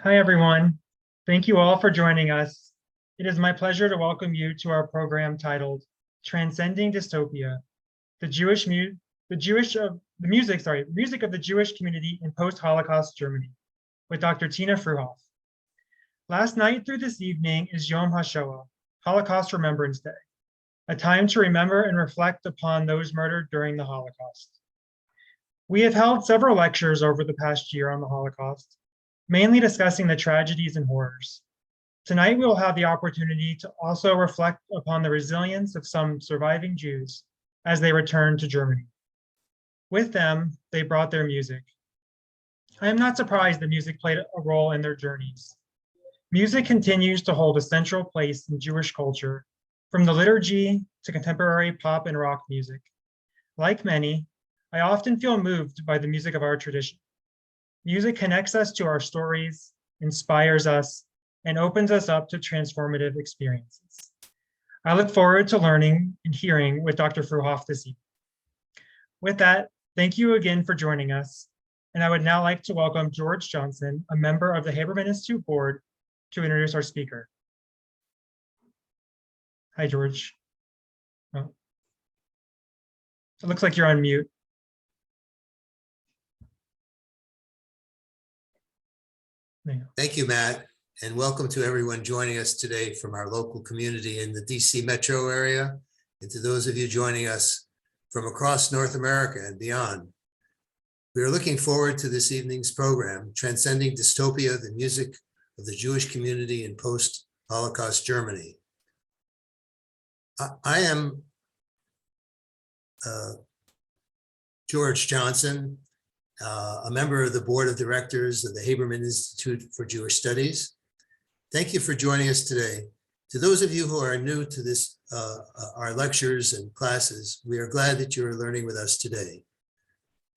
Hi, everyone. Thank you all for joining us. It is my pleasure to welcome you to our program titled Transcending Dystopia, music of the Jewish community in post-Holocaust Germany with Dr. Tina Fruhoff. Last night through this evening is Yom HaShoah, Holocaust Remembrance Day, a time to remember and reflect upon those murdered during the Holocaust. We have held several lectures over the past year on the Holocaust, mainly discussing the tragedies and horrors. Tonight, we will have the opportunity to also reflect upon the resilience of some surviving Jews as they returned to Germany. With them, they brought their music. I am not surprised that music played a role in their journeys. Music continues to hold a central place in Jewish culture, from the liturgy to contemporary pop and rock music. Like many, I often feel moved by the music of our tradition. Music connects us to our stories, inspires us, and opens us up to transformative experiences. I look forward to learning and hearing with Dr. Fruhoff this evening. With that, thank you again for joining us. And I would now like to welcome George Johnson, a member of the Haberman Institute Board, to introduce our speaker. Hi, George. Oh. It looks like you're on mute. Thank you, Matt, and welcome to everyone joining us today from our local community in the DC metro area, and to those of you joining us from across North America and beyond. We are looking forward to this evening's program, Transcending Dystopia, the music of the Jewish community in post-Holocaust Germany. I am George Johnson, a member of the board of directors of the Haberman Institute for Jewish Studies. Thank you for joining us today. To those of you who are new to this, our lectures and classes, we are glad that you are learning with us today.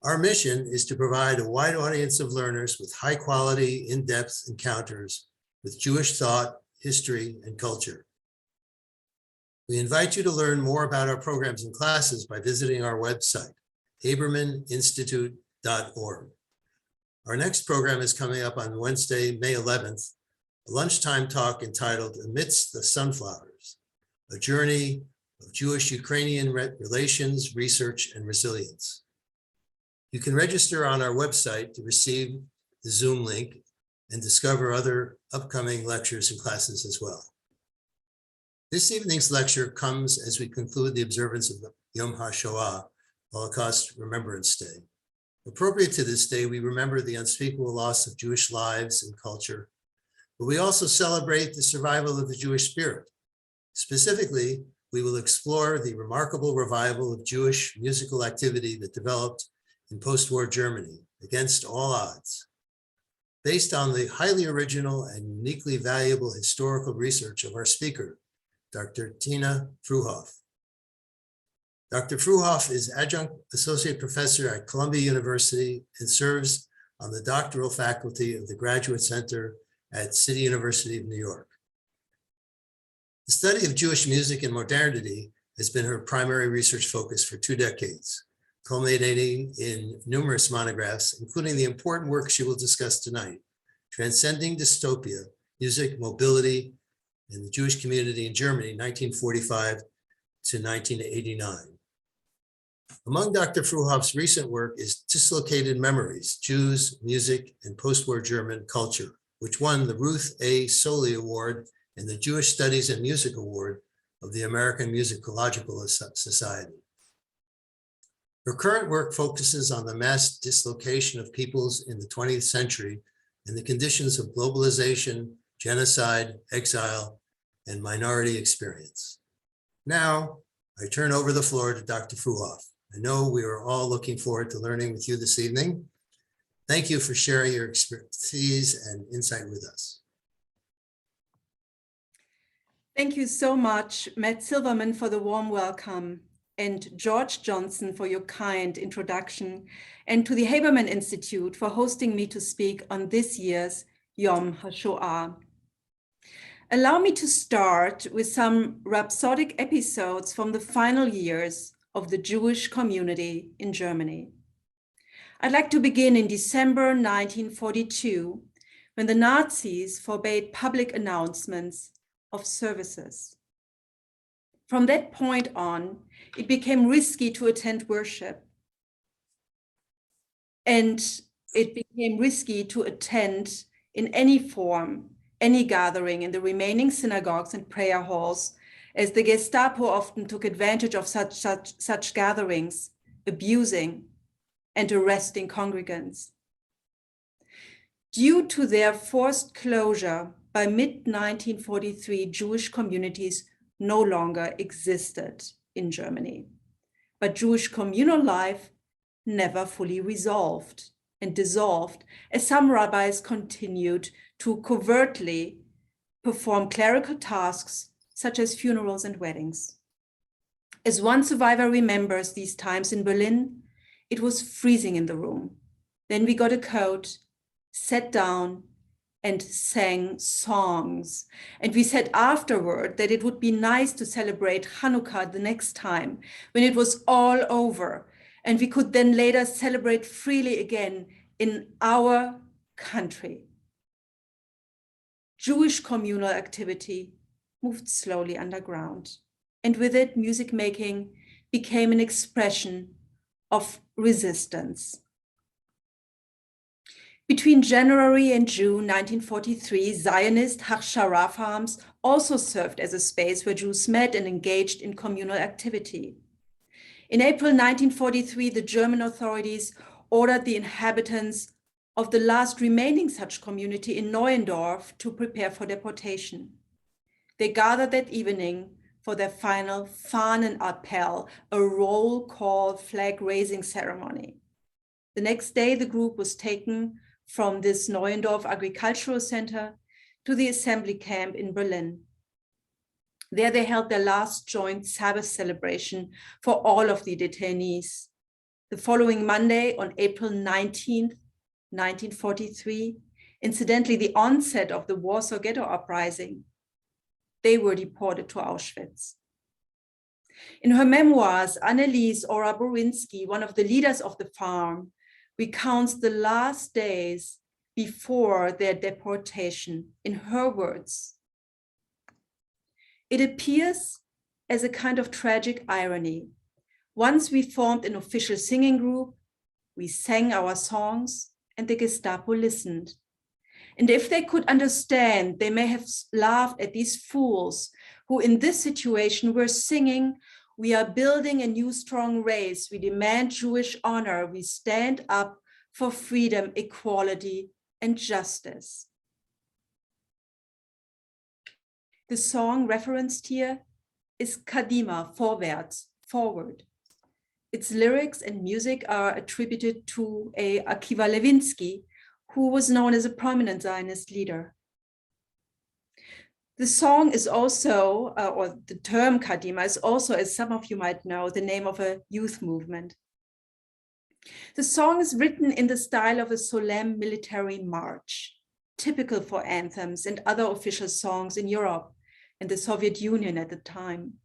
Our mission is to provide a wide audience of learners with high quality, in-depth encounters with Jewish thought, history, and culture. We invite you to learn more about our programs and classes by visiting our website, habermaninstitute.org. Our next program is coming up on Wednesday, May 11th, a lunchtime talk entitled Amidst the Sunflowers, a journey of Jewish-Ukrainian relations, research, and resilience. You can register on our website to receive the Zoom link and discover other upcoming lectures and classes as well. This evening's lecture comes as we conclude the observance of the Yom HaShoah, Holocaust Remembrance Day. Appropriate to this day, we remember the unspeakable loss of Jewish lives and culture, but we also celebrate the survival of the Jewish spirit. Specifically, we will explore the remarkable revival of Jewish musical activity that developed in post-war Germany against all odds. Based on the highly original and uniquely valuable historical research of our speaker, Dr. Tina Fruhoff. Dr. Fruhoff is adjunct associate professor at Columbia University and serves on the doctoral faculty of the Graduate Center at City University of New York. The study of Jewish music and modernity has been her primary research focus for 2 decades, culminating in numerous monographs, including the important work she will discuss tonight, Transcending Dystopia, Music, Mobility, and the Jewish Community in Germany, 1945 to 1989. Among Dr. Fruhoff's recent work is Dislocated Memories, Jews, Music, and Post-War German Culture, which won the Ruth A. Soley Award and the Jewish Studies and Music Award of the American Musicological Society. Her current work focuses on the mass dislocation of peoples in the 20th century and the conditions of globalization, genocide, exile, and minority experience. Now, I turn over the floor to Dr. Fruhoff. I know we are all looking forward to learning with you this evening. Thank you for sharing your expertise and insight with us. Thank you so much, Matt Silverman, for the warm welcome, and George Johnson for your kind introduction, and to the Haberman Institute for hosting me to speak on this year's Yom HaShoah. Allow me to start with some rhapsodic episodes from the final years of the Jewish community in Germany. I'd like to begin in December 1942, when the Nazis forbade public announcements of services. From that point on, it became risky to attend worship. And it became risky to attend in any form, any gathering in the remaining synagogues and prayer halls, as the Gestapo often took advantage of such gatherings, abusing and arresting congregants. Due to their forced closure, by mid-1943, Jewish communities no longer existed in Germany. But Jewish communal life never fully resolved and dissolved, as some rabbis continued to covertly perform clerical tasks such as funerals and weddings. As one survivor remembers these times in Berlin, it was freezing in the room. Then we got a coat, sat down, and sang songs. And we said afterward that it would be nice to celebrate Hanukkah the next time when it was all over. And we could then later celebrate freely again in our country. Jewish communal activity moved slowly underground. And with it, music making became an expression of resistance. Between January and June 1943, Zionist Hachshara farms also served as a space where Jews met and engaged in communal activity. In April 1943, the German authorities ordered the inhabitants of the last remaining such community in Neuendorf to prepare for deportation. They gathered that evening for their final Fahnenappell, a roll call flag raising ceremony. The next day, the group was taken from this Neuendorf Agricultural Center to the assembly camp in Berlin. There they held their last joint Sabbath celebration for all of the detainees. The following Monday, on April 19th, 1943, incidentally the onset of the Warsaw Ghetto Uprising, they were deported to Auschwitz. In her memoirs, Anneliese Ora-Borinsky, one of the leaders of the farm, recounts the last days before their deportation. In her words, it appears as a kind of tragic irony. Once we formed an official singing group, we sang our songs and the Gestapo listened. And if they could understand, they may have laughed at these fools who in this situation were singing, "We are building a new strong race. We demand Jewish honor. We stand up for freedom, equality, and justice." The song referenced here is Kadima, Vorwärts, forward. Its lyrics and music are attributed to Akiva Levinsky, who was known as a prominent Zionist leader. The song is also, or the term Kadima is also, as some of you might know, the name of a youth movement. The song is written in the style of a solemn military march, typical for anthems and other official songs in Europe and the Soviet Union at the time.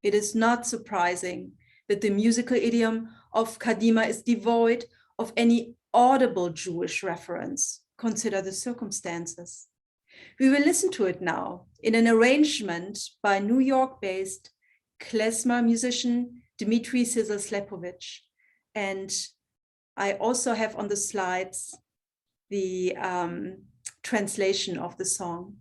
It is not surprising that the musical idiom of Kadima is devoid of any audible Jewish reference. Consider the circumstances. We will listen to it now in an arrangement by New York-based klezmer musician Dmitry Sizil-Slepovich. And I also have on the slides the translation of the song.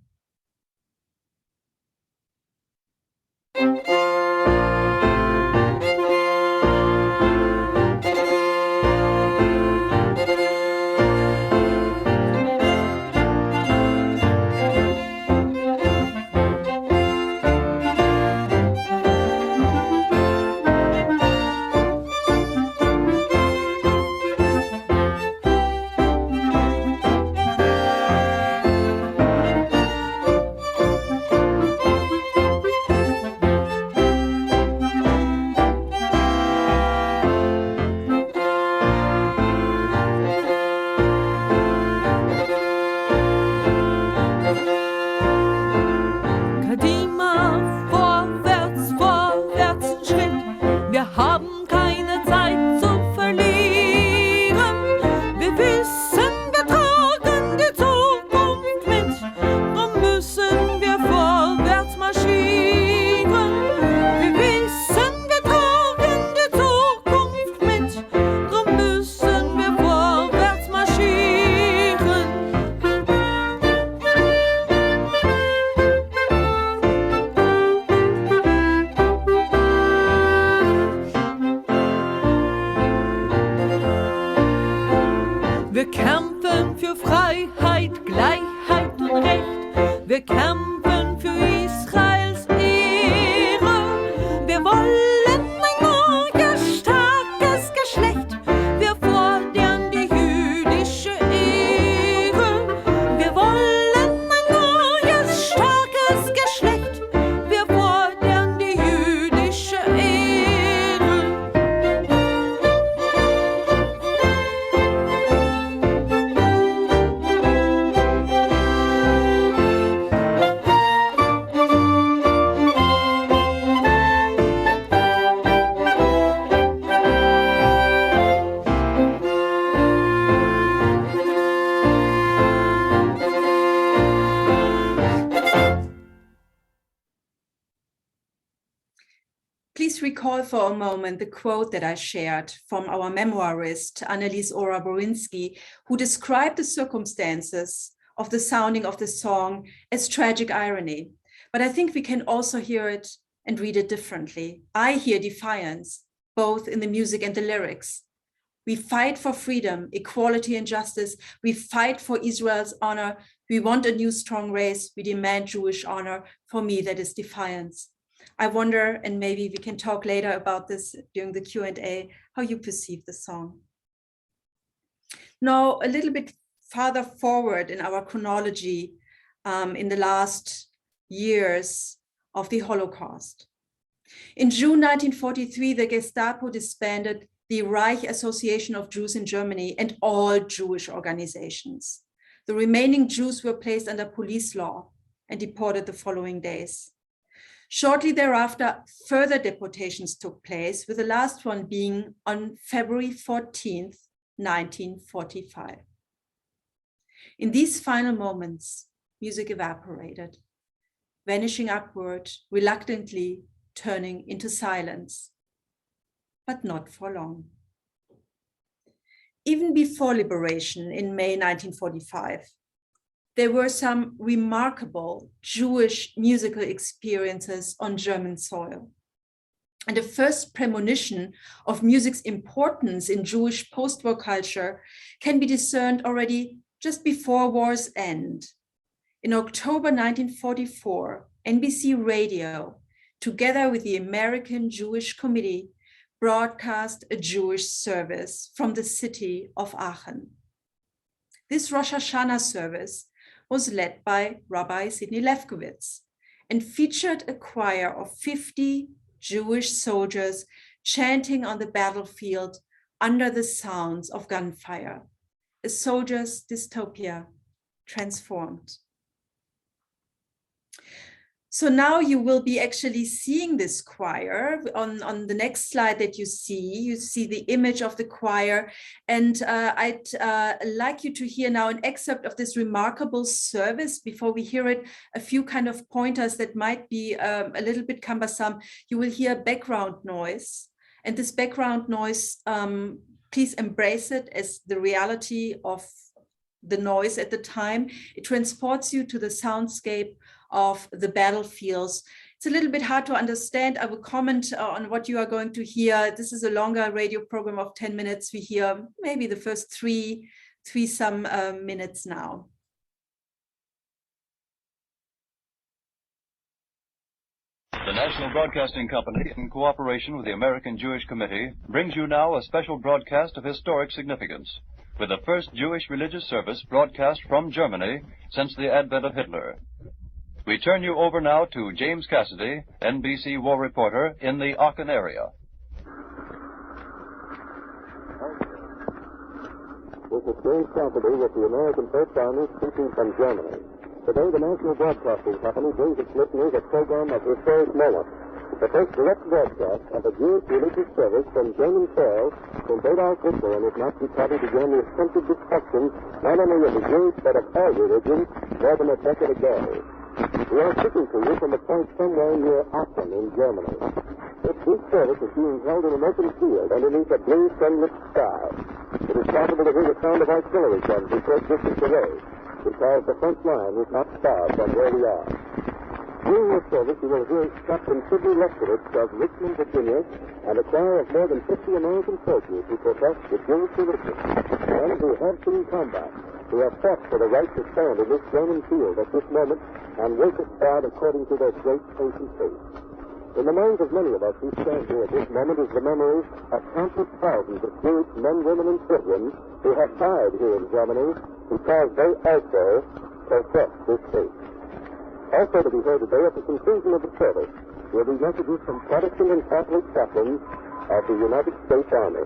Wir kämpfen für Israels Ehre. Wir wollen ein neues, starkes Geschlecht. Wir fordern die jüdische Ehre. Wir wollen ein neues, starkes Geschlecht. Wir fordern die jüdische Ehre. Please recall for a moment the quote that I shared from our memoirist, Annelies Ora-Borinsky, who described the circumstances of the sounding of the song as tragic irony. But I think we can also hear it and read it differently. I hear defiance, both in the music and the lyrics. We fight for freedom, equality, and justice. We fight for Israel's honor. We want a new strong race. We demand Jewish honor. For me, that is defiance. I wonder, and maybe we can talk later about this during the Q&A, how you perceive the song. Now, a little bit farther forward in our chronology, in the last years of the Holocaust. In June 1943, the Gestapo disbanded the Reich Association of Jews in Germany and all Jewish organizations. The remaining Jews were placed under police law and deported the following days. Shortly thereafter, further deportations took place, with the last one being on February 14th, 1945. In these final moments, music evaporated, vanishing upward, reluctantly turning into silence, but not for long. Even before liberation in May 1945, there were some remarkable Jewish musical experiences on German soil. And the first premonition of music's importance in Jewish post-war culture can be discerned already just before war's end. In October 1944, NBC Radio, together with the American Jewish Committee, broadcast a Jewish service from the city of Aachen. This Rosh Hashanah service was led by Rabbi Sidney Lefkowitz and featured a choir of 50 Jewish soldiers chanting on the battlefield under the sounds of gunfire, a soldier's dystopia transformed. So now you will be actually seeing this choir on the next slide that you see the image of the choir. And I'd like you to hear now an excerpt of this remarkable service. Before we hear it, a few kind of pointers that might be a little bit cumbersome. You will hear background noise. And this background noise, please embrace it as the reality of the noise at the time. It transports you to the soundscape of the battlefields. It's a little bit hard to understand. I will comment on what you are going to hear. This is a longer radio program of 10 minutes. We hear maybe the first three some minutes now. The National Broadcasting Company, in cooperation with the American Jewish Committee, brings you now a special broadcast of historic significance, with the first Jewish religious service broadcast from Germany since the advent of Hitler. We turn you over now to James Cassidy, NBC war reporter in the Aachen area. This is James Cassidy with the American First Army speaking from Germany. Today, the National Broadcasting Company brings its listeners a program of historic moment. The first direct broadcast of a Jewish religious service from German soil from Adolf Hitler and his Nazi party began the attempted destruction not only of the Jews but of all religions more than a decade ago. We are speaking to you from a point somewhere near Aachen in Germany. This service is being held in an open field underneath a blue sunlit sky. It is possible to hear the sound of artillery guns a short distance away, because the front line is not far from where we are. During this service, you will hear Captain Sidney Lefkowitz of Richmond, Virginia, and a choir of more than 50 American soldiers who profess the Jewish religion and who have seen combat. who have fought for the right to stand in this German field at this moment and worship God according to their great faith and faith. In the minds of many of us who stand here at this moment is the memory of countless thousands of Jewish men, women, and children who have died here in Germany because they also profess this faith. Also to be heard today at the conclusion of the service will be messages from Protestant and Catholic chaplains of the United States Army.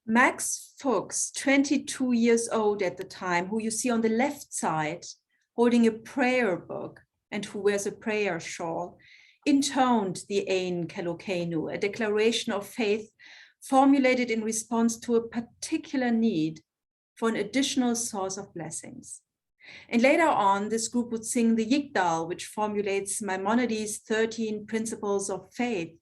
Max Fuchs, 22 years old at the time, who you see on the left side, holding a prayer book and who wears a prayer shawl, intoned the Ein Kelokenu, a declaration of faith formulated in response to a particular need for an additional source of blessings. And later on, this group would sing the Yigdal, which formulates Maimonides' 13 principles of faith.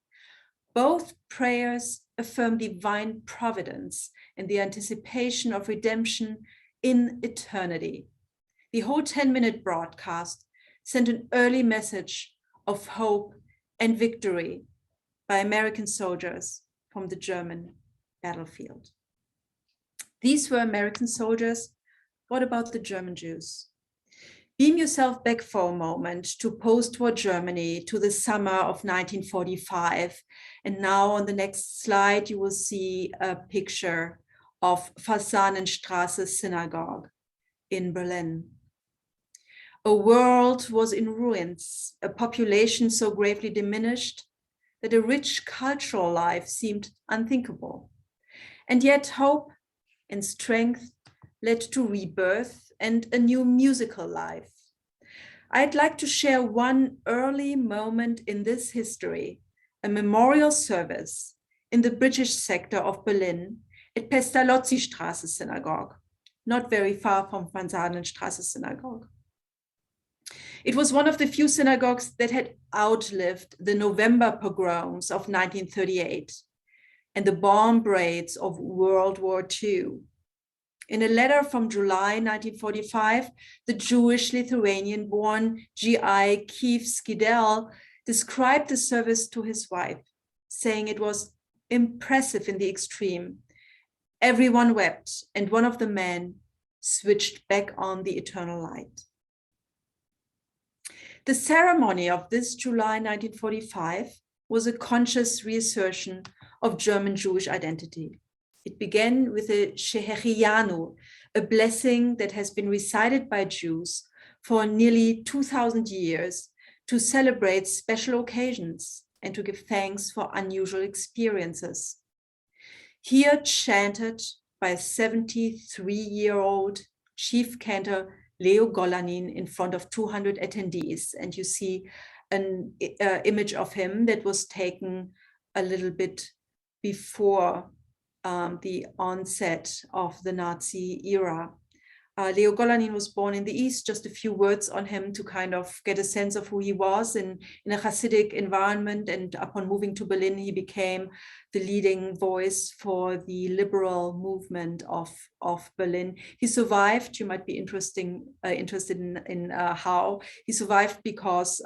Both prayers affirm divine providence and the anticipation of redemption in eternity. The whole 10-minute broadcast sent an early message of hope and victory by American soldiers from the German battlefield. These were American soldiers. What about the German Jews? Beam yourself back for a moment to post-war Germany, to the summer of 1945. And now on the next slide, you will see a picture of Fasanenstraße Synagogue in Berlin. A world was in ruins, a population so gravely diminished that a rich cultural life seemed unthinkable. And yet hope and strength led to rebirth and a new musical life. I'd like to share one early moment in this history, a memorial service in the British sector of Berlin at Pestalozzi-Straße Synagogue, not very far from Fasanenstraße Synagogue. It was one of the few synagogues that had outlived the November pogroms of 1938 and the bomb raids of World War II. In a letter from July 1945, the Jewish Lithuanian-born G.I. Keith Skidell described the service to his wife, saying it was impressive in the extreme. Everyone wept, and one of the men switched back on the eternal light. The ceremony of this July 1945 was a conscious reassertion of German Jewish identity. It began with a Shehechiyanu, a blessing that has been recited by Jews for nearly 2,000 years to celebrate special occasions and to give thanks for unusual experiences. Here chanted by 73-year-old chief cantor Leo Golanin in front of 200 attendees. And you see an image of him that was taken a little bit before the onset of the Nazi era. Leo Golanin was born in the East. Just a few words on him to kind of get a sense of who he was in a Hasidic environment. And upon moving to Berlin, he became the leading voice for the liberal movement of Berlin. He survived. You might be interested in how he survived, because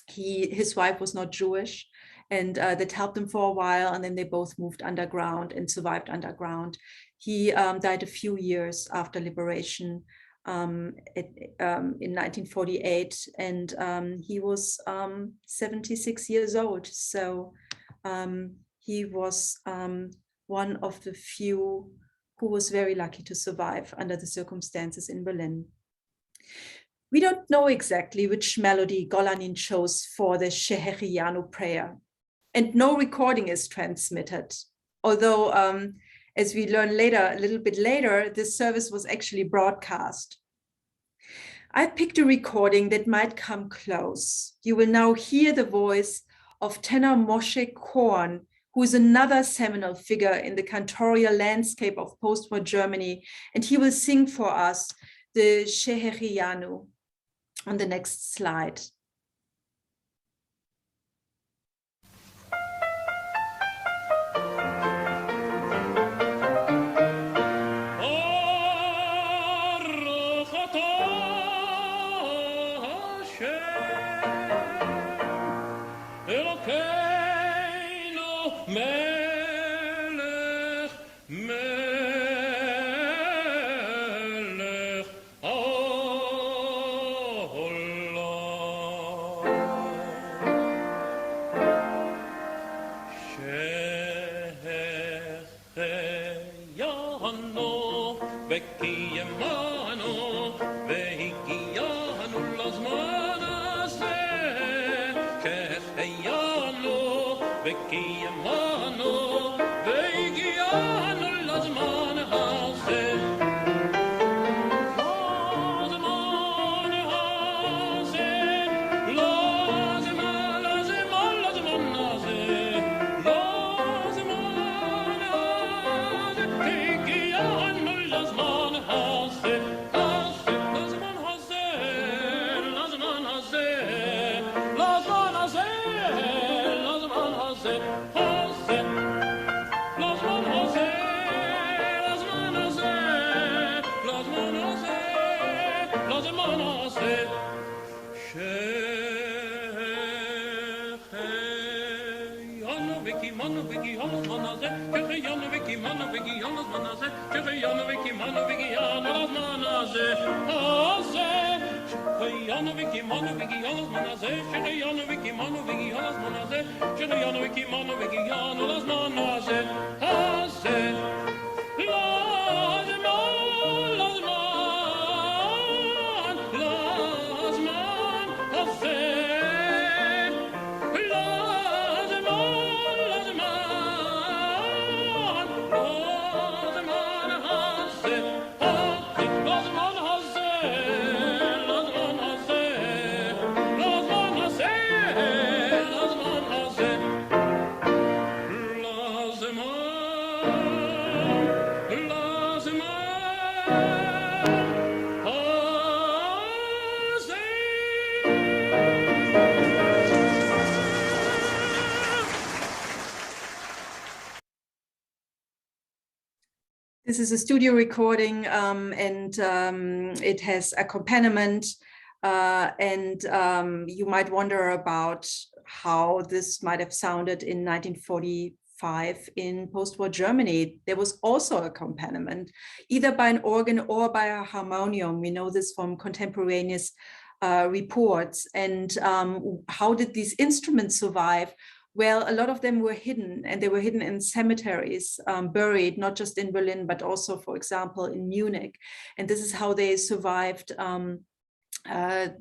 his wife was not Jewish. and that helped him for a while. And then they both moved underground and survived underground. He died a few years after liberation in 1948, and he was 76 years old. So he was one of the few who was very lucky to survive under the circumstances in Berlin. We don't know exactly which melody Golanin chose for the Shehecheyanu prayer, and no recording is transmitted. Although, as we learn later, a little bit later, this service was actually broadcast. I picked a recording that might come close. You will now hear the voice of tenor Moshe Korn, who is another seminal figure in the cantorial landscape of post-war Germany, and he will sing for us the Shehecheyanu on the next slide. This is a studio recording, and it has accompaniment, and you might wonder about how this might have sounded in 1945 in post-war Germany. There was also accompaniment, either by an organ or by a harmonium. We know this from contemporaneous reports. And how did these instruments survive? Well, a lot of them were hidden, and they were hidden in cemeteries, buried, not just in Berlin, but also, for example, in Munich. And this is how they survived the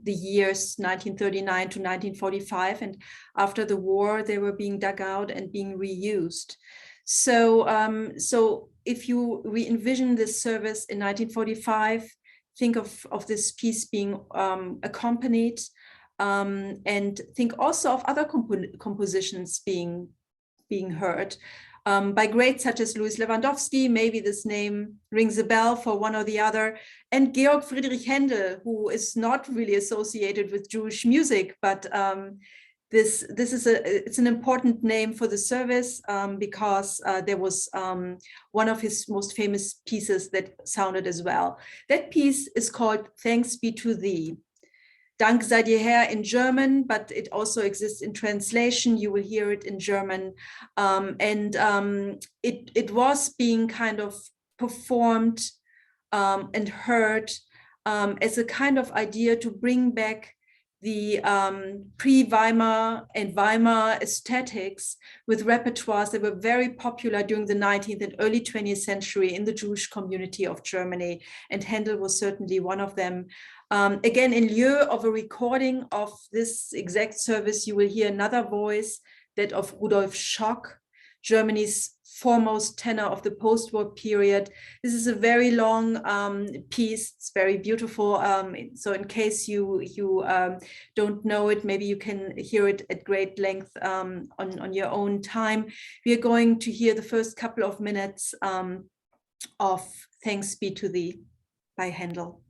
years 1939 to 1945. And after the war, they were being dug out and being reused. So, so if you re-envision this service in 1945, think of this piece being accompanied, and think also of other compositions being heard by greats such as Louis Lewandowski. Maybe this name rings a bell for one or the other, and Georg Friedrich Händel, who is not really associated with Jewish music, but this is it's an important name for the service, because there was one of his most famous pieces that sounded as well. That piece is called "Thanks Be to Thee." Dank sei dir Herr in German, but it also exists in translation. You will hear it in German. It was being kind of performed and heard as a kind of idea to bring back the pre-Weimar and Weimar aesthetics with repertoires that were very popular during the 19th and early 20th century in the Jewish community of Germany. And Handel was certainly one of them. Again, in lieu of a recording of this exact service, you will hear another voice, that of Rudolf Schock, Germany's foremost tenor of the post-war period. This is a very long piece. It's very beautiful. So in case you don't know it, maybe you can hear it at great length on your own time. We are going to hear the first couple of minutes of Thanks Be to Thee by Handel.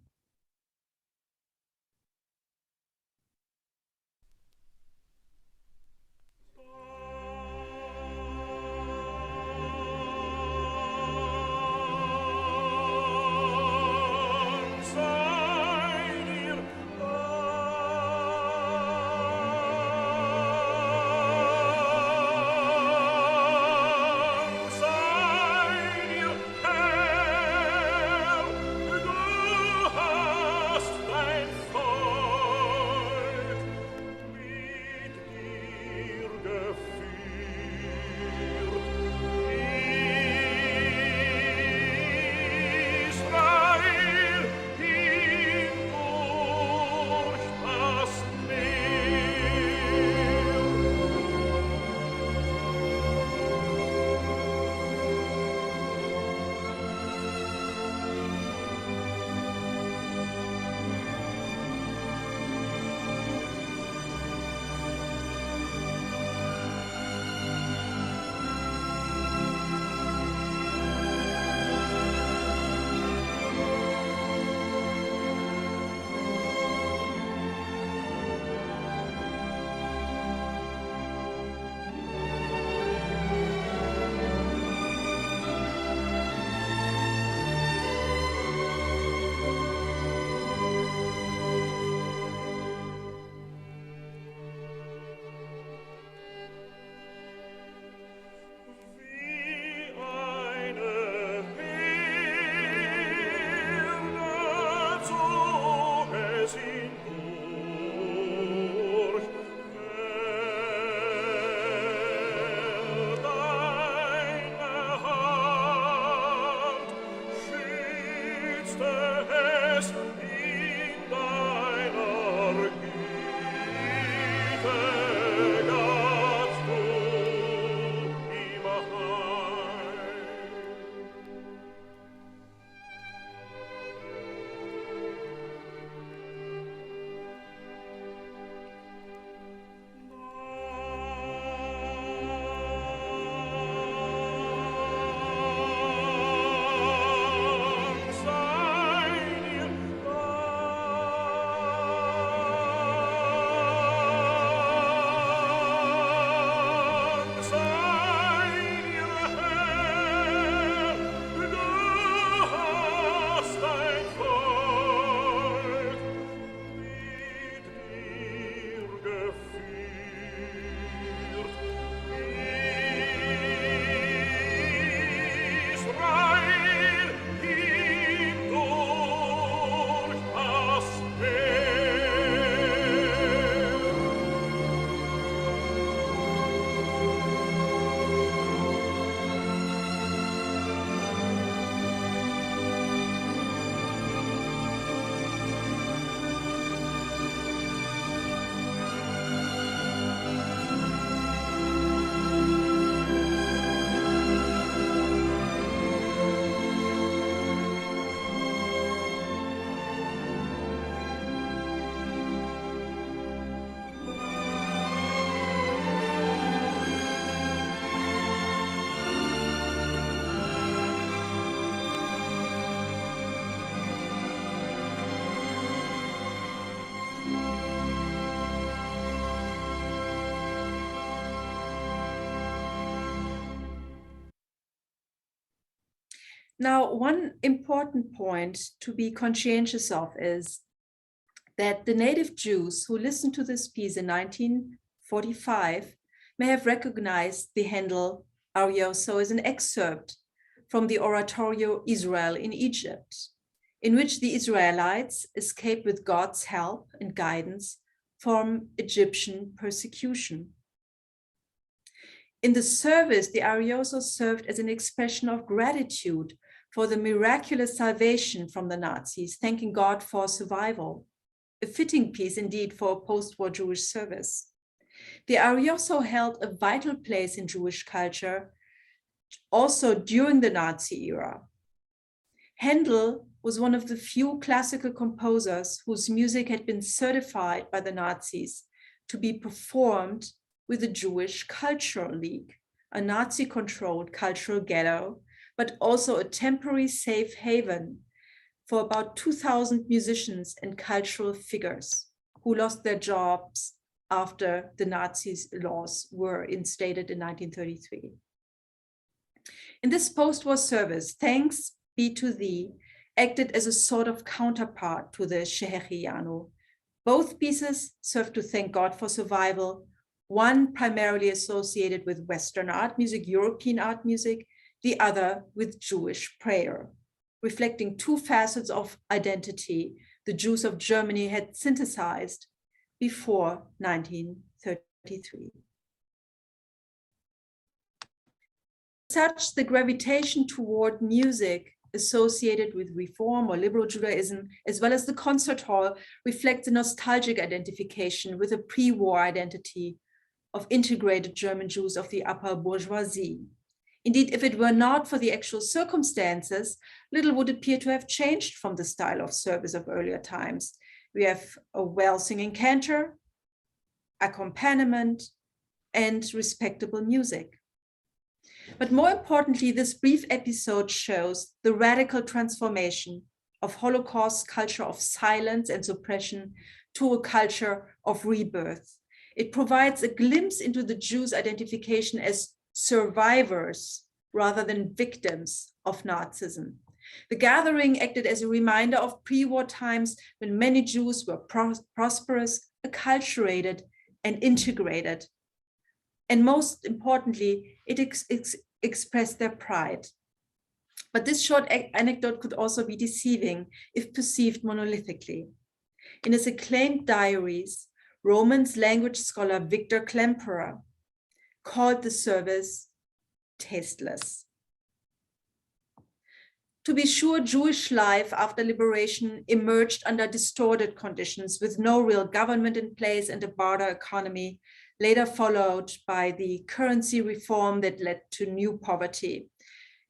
Now, one important point to be conscientious of is that the native Jews who listened to this piece in 1945 may have recognized the Handel arioso as an excerpt from the oratorio Israel in Egypt, in which the Israelites escaped with God's help and guidance from Egyptian persecution. In the service, the arioso served as an expression of gratitude for the miraculous salvation from the Nazis, thanking God for survival. A fitting piece indeed for a post-war Jewish service. The arioso held a vital place in Jewish culture also during the Nazi era. Handel was one of the few classical composers whose music had been certified by the Nazis to be performed with the Jewish Cultural League, a Nazi-controlled cultural ghetto, but also a temporary safe haven for about 2,000 musicians and cultural figures who lost their jobs after the Nazis' laws were instated in 1933. In this post-war service, Thanks Be to Thee acted as a sort of counterpart to the Shehecheyanu. Both pieces served to thank God for survival, one primarily associated with Western art music, European art music, the other with Jewish prayer, reflecting two facets of identity the Jews of Germany had synthesized before 1933. Such, the gravitation toward music associated with Reform or liberal Judaism, as well as the concert hall, reflects a nostalgic identification with a pre-war identity of integrated German Jews of the upper bourgeoisie. Indeed, if it were not for the actual circumstances, little would appear to have changed from the style of service of earlier times. We have a well-singing cantor, accompaniment, and respectable music. But more importantly, this brief episode shows the radical transformation of Holocaust culture of silence and suppression to a culture of rebirth. It provides a glimpse into the Jews' identification as survivors rather than victims of Nazism. The gathering acted as a reminder of pre-war times when many Jews were prosperous, acculturated, and integrated. And most importantly, it expressed their pride. But this short anecdote could also be deceiving if perceived monolithically. In his acclaimed diaries, Romance language scholar Victor Klemperer called the service tasteless. To be sure, Jewish life after liberation emerged under distorted conditions with no real government in place and a barter economy, later followed by the currency reform that led to new poverty.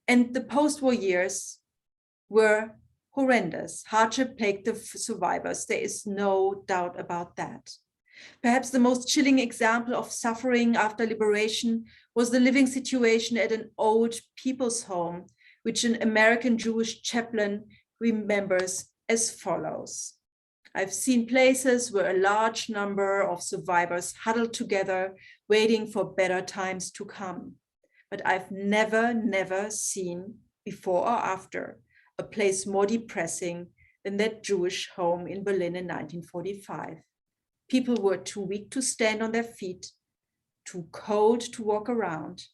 And the post-war years were horrendous. Hardship plagued the survivors. There is no doubt about that. Perhaps the most chilling example of suffering after liberation was the living situation at an old people's home, which an American Jewish chaplain remembers as follows. I've seen places where a large number of survivors huddled together, waiting for better times to come. But I've never seen, before or after, a place more depressing than that Jewish home in Berlin in 1945. People were too weak to stand on their feet, too cold to walk around,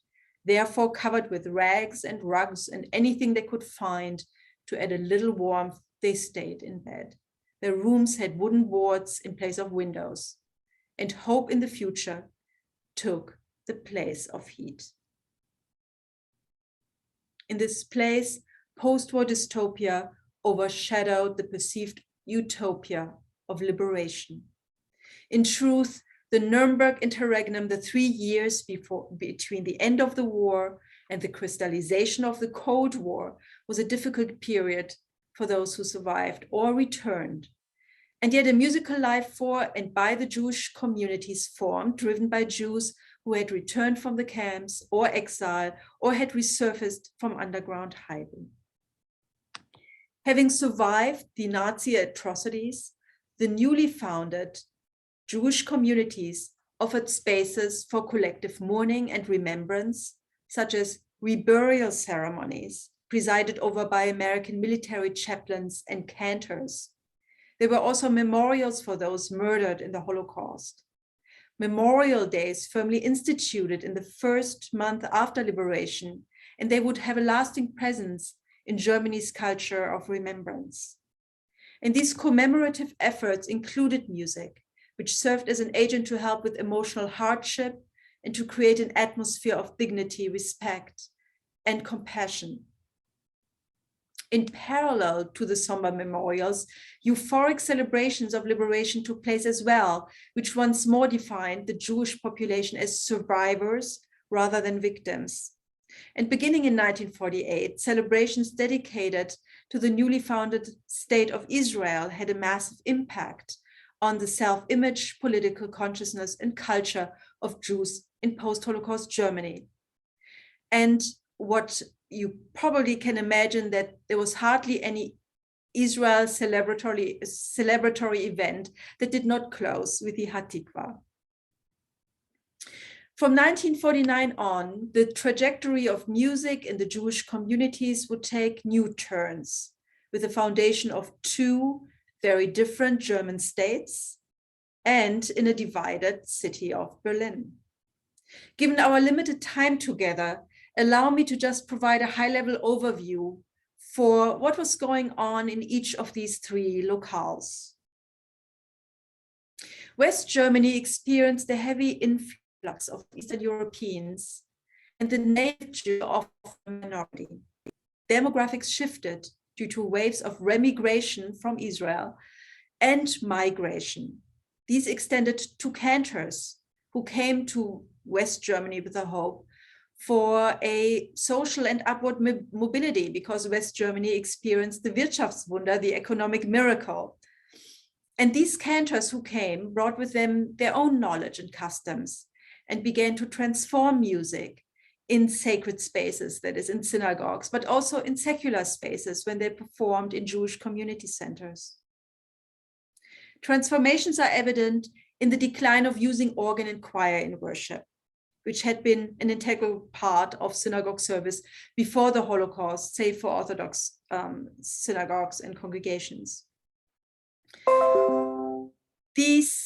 therefore covered with rags and rugs and anything they could find to add a little warmth, they stayed in bed. Their rooms had wooden boards in place of windows, and hope in the future took the place of heat. In this place, post-war dystopia overshadowed the perceived utopia of liberation. In truth, the Nuremberg interregnum, the 3 years between the end of the war and the crystallization of the Cold War, was a difficult period for those who survived or returned. And yet a musical life for and by the Jewish communities formed, driven by Jews who had returned from the camps or exile or had resurfaced from underground hiding. Having survived the Nazi atrocities, the newly founded Jewish communities offered spaces for collective mourning and remembrance, such as reburial ceremonies presided over by American military chaplains and cantors. There were also memorials for those murdered in the Holocaust. Memorial days firmly instituted in the first month after liberation, and they would have a lasting presence in Germany's culture of remembrance. And these commemorative efforts included music, which served as an agent to help with emotional hardship and to create an atmosphere of dignity, respect, and compassion. In parallel to the somber memorials, euphoric celebrations of liberation took place as well, which once more defined the Jewish population as survivors rather than victims. And beginning in 1948, celebrations dedicated to the newly founded state of Israel had a massive impact on the self-image, political consciousness, and culture of Jews in post-Holocaust Germany. And what you probably can imagine that there was hardly any Israel celebratory event that did not close with the Hatikva. From 1949 on, the trajectory of music in the Jewish communities would take new turns with the foundation of two very different German states and in a divided city of Berlin. Given our limited time together, allow me to just provide a high-level overview for what was going on in each of these three locales. West Germany experienced a heavy influx of Eastern Europeans and the native Jew of a minority. Demographics shifted due to waves of remigration from Israel and migration. These extended to cantors who came to West Germany with a hope for a social and upward mobility, because West Germany experienced the Wirtschaftswunder, the economic miracle. And these cantors who came brought with them their own knowledge and customs and began to transform music in sacred spaces, that is in synagogues, but also in secular spaces when they performed in Jewish community centers. Transformations are evident in the decline of using organ and choir in worship, which had been an integral part of synagogue service before the Holocaust, save for Orthodox synagogues and congregations. These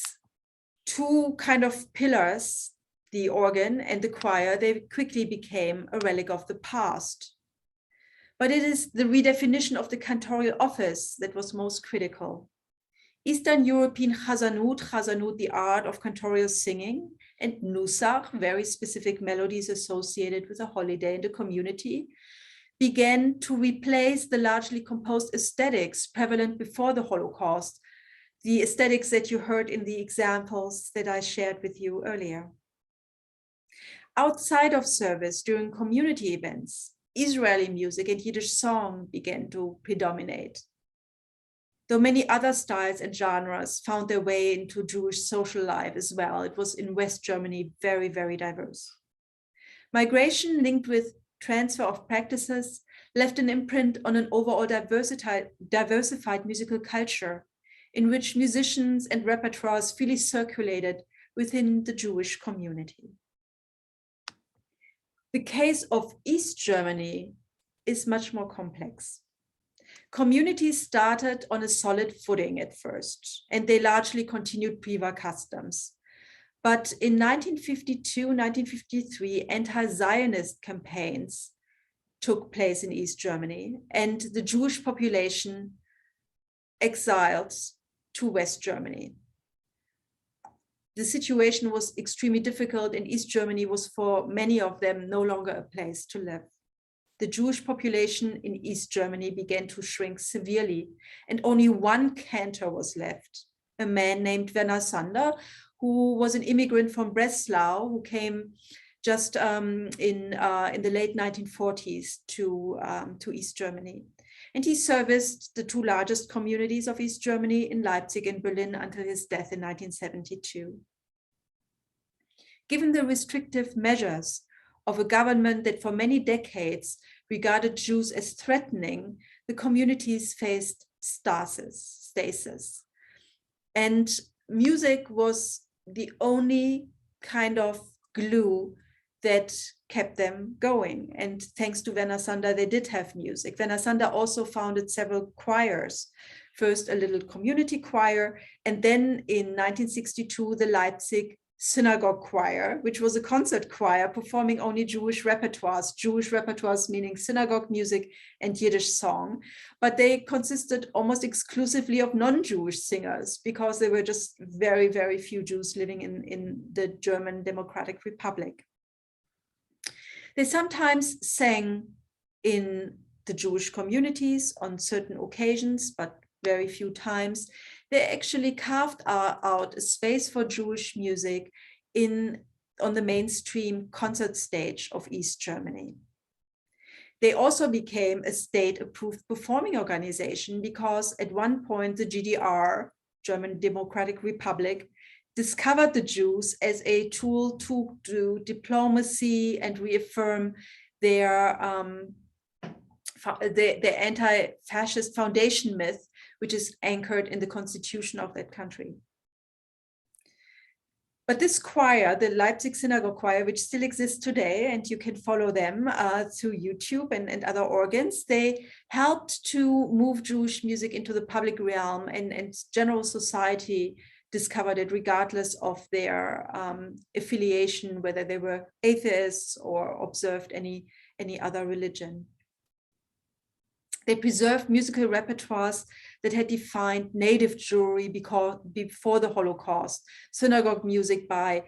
two kind of pillars, the organ and the choir, they quickly became a relic of the past. But it is the redefinition of the cantorial office that was most critical. Eastern European chazanut, the art of cantorial singing, and nusach, very specific melodies associated with a holiday in the community, began to replace the largely composed aesthetics prevalent before the Holocaust, the aesthetics that you heard in the examples that I shared with you earlier. Outside of service, during community events, Israeli music and Yiddish song began to predominate. Though many other styles and genres found their way into Jewish social life as well, it was in West Germany very, very diverse. Migration linked with transfer of practices left an imprint on an overall diversified musical culture in which musicians and repertoires freely circulated within the Jewish community. The case of East Germany is much more complex. Communities started on a solid footing at first, and they largely continued pre-war customs. But in 1952, 1953, anti-Zionist campaigns took place in East Germany, and the Jewish population exiled to West Germany. The situation was extremely difficult, and East Germany was for many of them no longer a place to live. The Jewish population in East Germany began to shrink severely, and only one cantor was left, a man named Werner Sander, who was an immigrant from Breslau, who came just in the late 1940s to East Germany. And he serviced the two largest communities of East Germany in Leipzig and Berlin until his death in 1972. Given the restrictive measures of a government that for many decades regarded Jews as threatening, the communities faced stasis. And music was the only kind of glue that kept them going. And thanks to Werner Sander, they did have music. Werner Sander also founded several choirs. First, a little community choir, and then in 1962, the Leipzig Synagogue Choir, which was a concert choir performing only Jewish repertoires meaning synagogue music and Yiddish song. But they consisted almost exclusively of non-Jewish singers because there were just very, very few Jews living in the German Democratic Republic. They sometimes sang in the Jewish communities on certain occasions, but very few times. They actually carved out a space for Jewish music on the mainstream concert stage of East Germany. They also became a state-approved performing organization because at one point the GDR, German Democratic Republic, discovered the Jews as a tool to do diplomacy and reaffirm their anti-fascist foundation myth, which is anchored in the constitution of that country. But this choir, the Leipzig Synagogue Choir, which still exists today, and you can follow them through YouTube and other organs, they helped to move Jewish music into the public realm, and general society discovered it regardless of their affiliation, whether they were atheists or observed any other religion. They preserved musical repertoires that had defined native Jewry before the Holocaust. Synagogue music by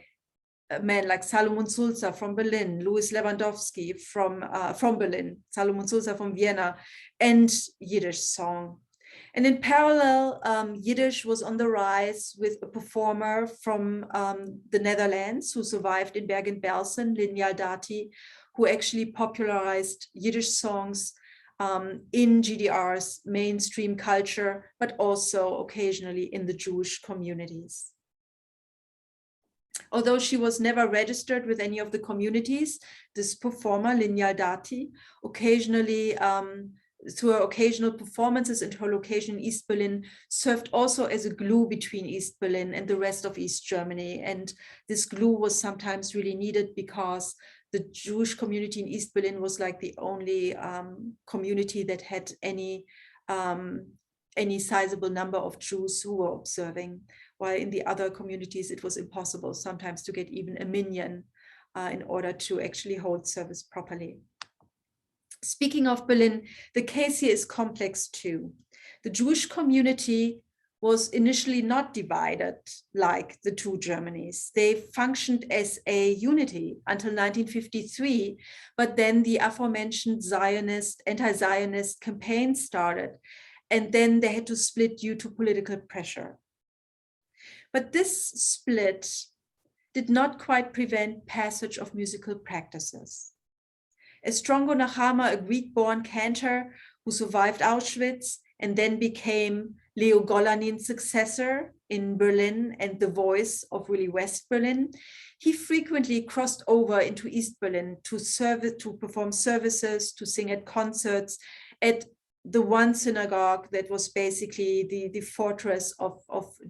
men like Salomon Sulzer from Berlin, Louis Lewandowski from Berlin, Salomon Sulzer from Vienna, and Yiddish song. And in parallel, Yiddish was on the rise with a performer from the Netherlands who survived in Bergen-Belsen, Linyal Dati, who actually popularized Yiddish songs in GDR's mainstream culture, but also occasionally in the Jewish communities. Although she was never registered with any of the communities, this performer, Linyal Dati, occasionally, through her occasional performances and her location in East Berlin, served also as a glue between East Berlin and the rest of East Germany. And this glue was sometimes really needed because the Jewish community in East Berlin was like the only community that had any sizable number of Jews who were observing, while in the other communities it was impossible sometimes to get even a minyan in order to actually hold service properly. Speaking of Berlin, the case here is complex too. The Jewish community was initially not divided like the two Germanys. They functioned as a unity until 1953, but then the aforementioned anti-Zionist campaign started, and then they had to split due to political pressure. But this split did not quite prevent passage of musical practices. Estrongo Nahama, a Greek-born cantor who survived Auschwitz and then became Leo Golanin's successor in Berlin and the voice of really West Berlin, he frequently crossed over into East Berlin to perform services, to sing at concerts at the one synagogue that was basically the fortress of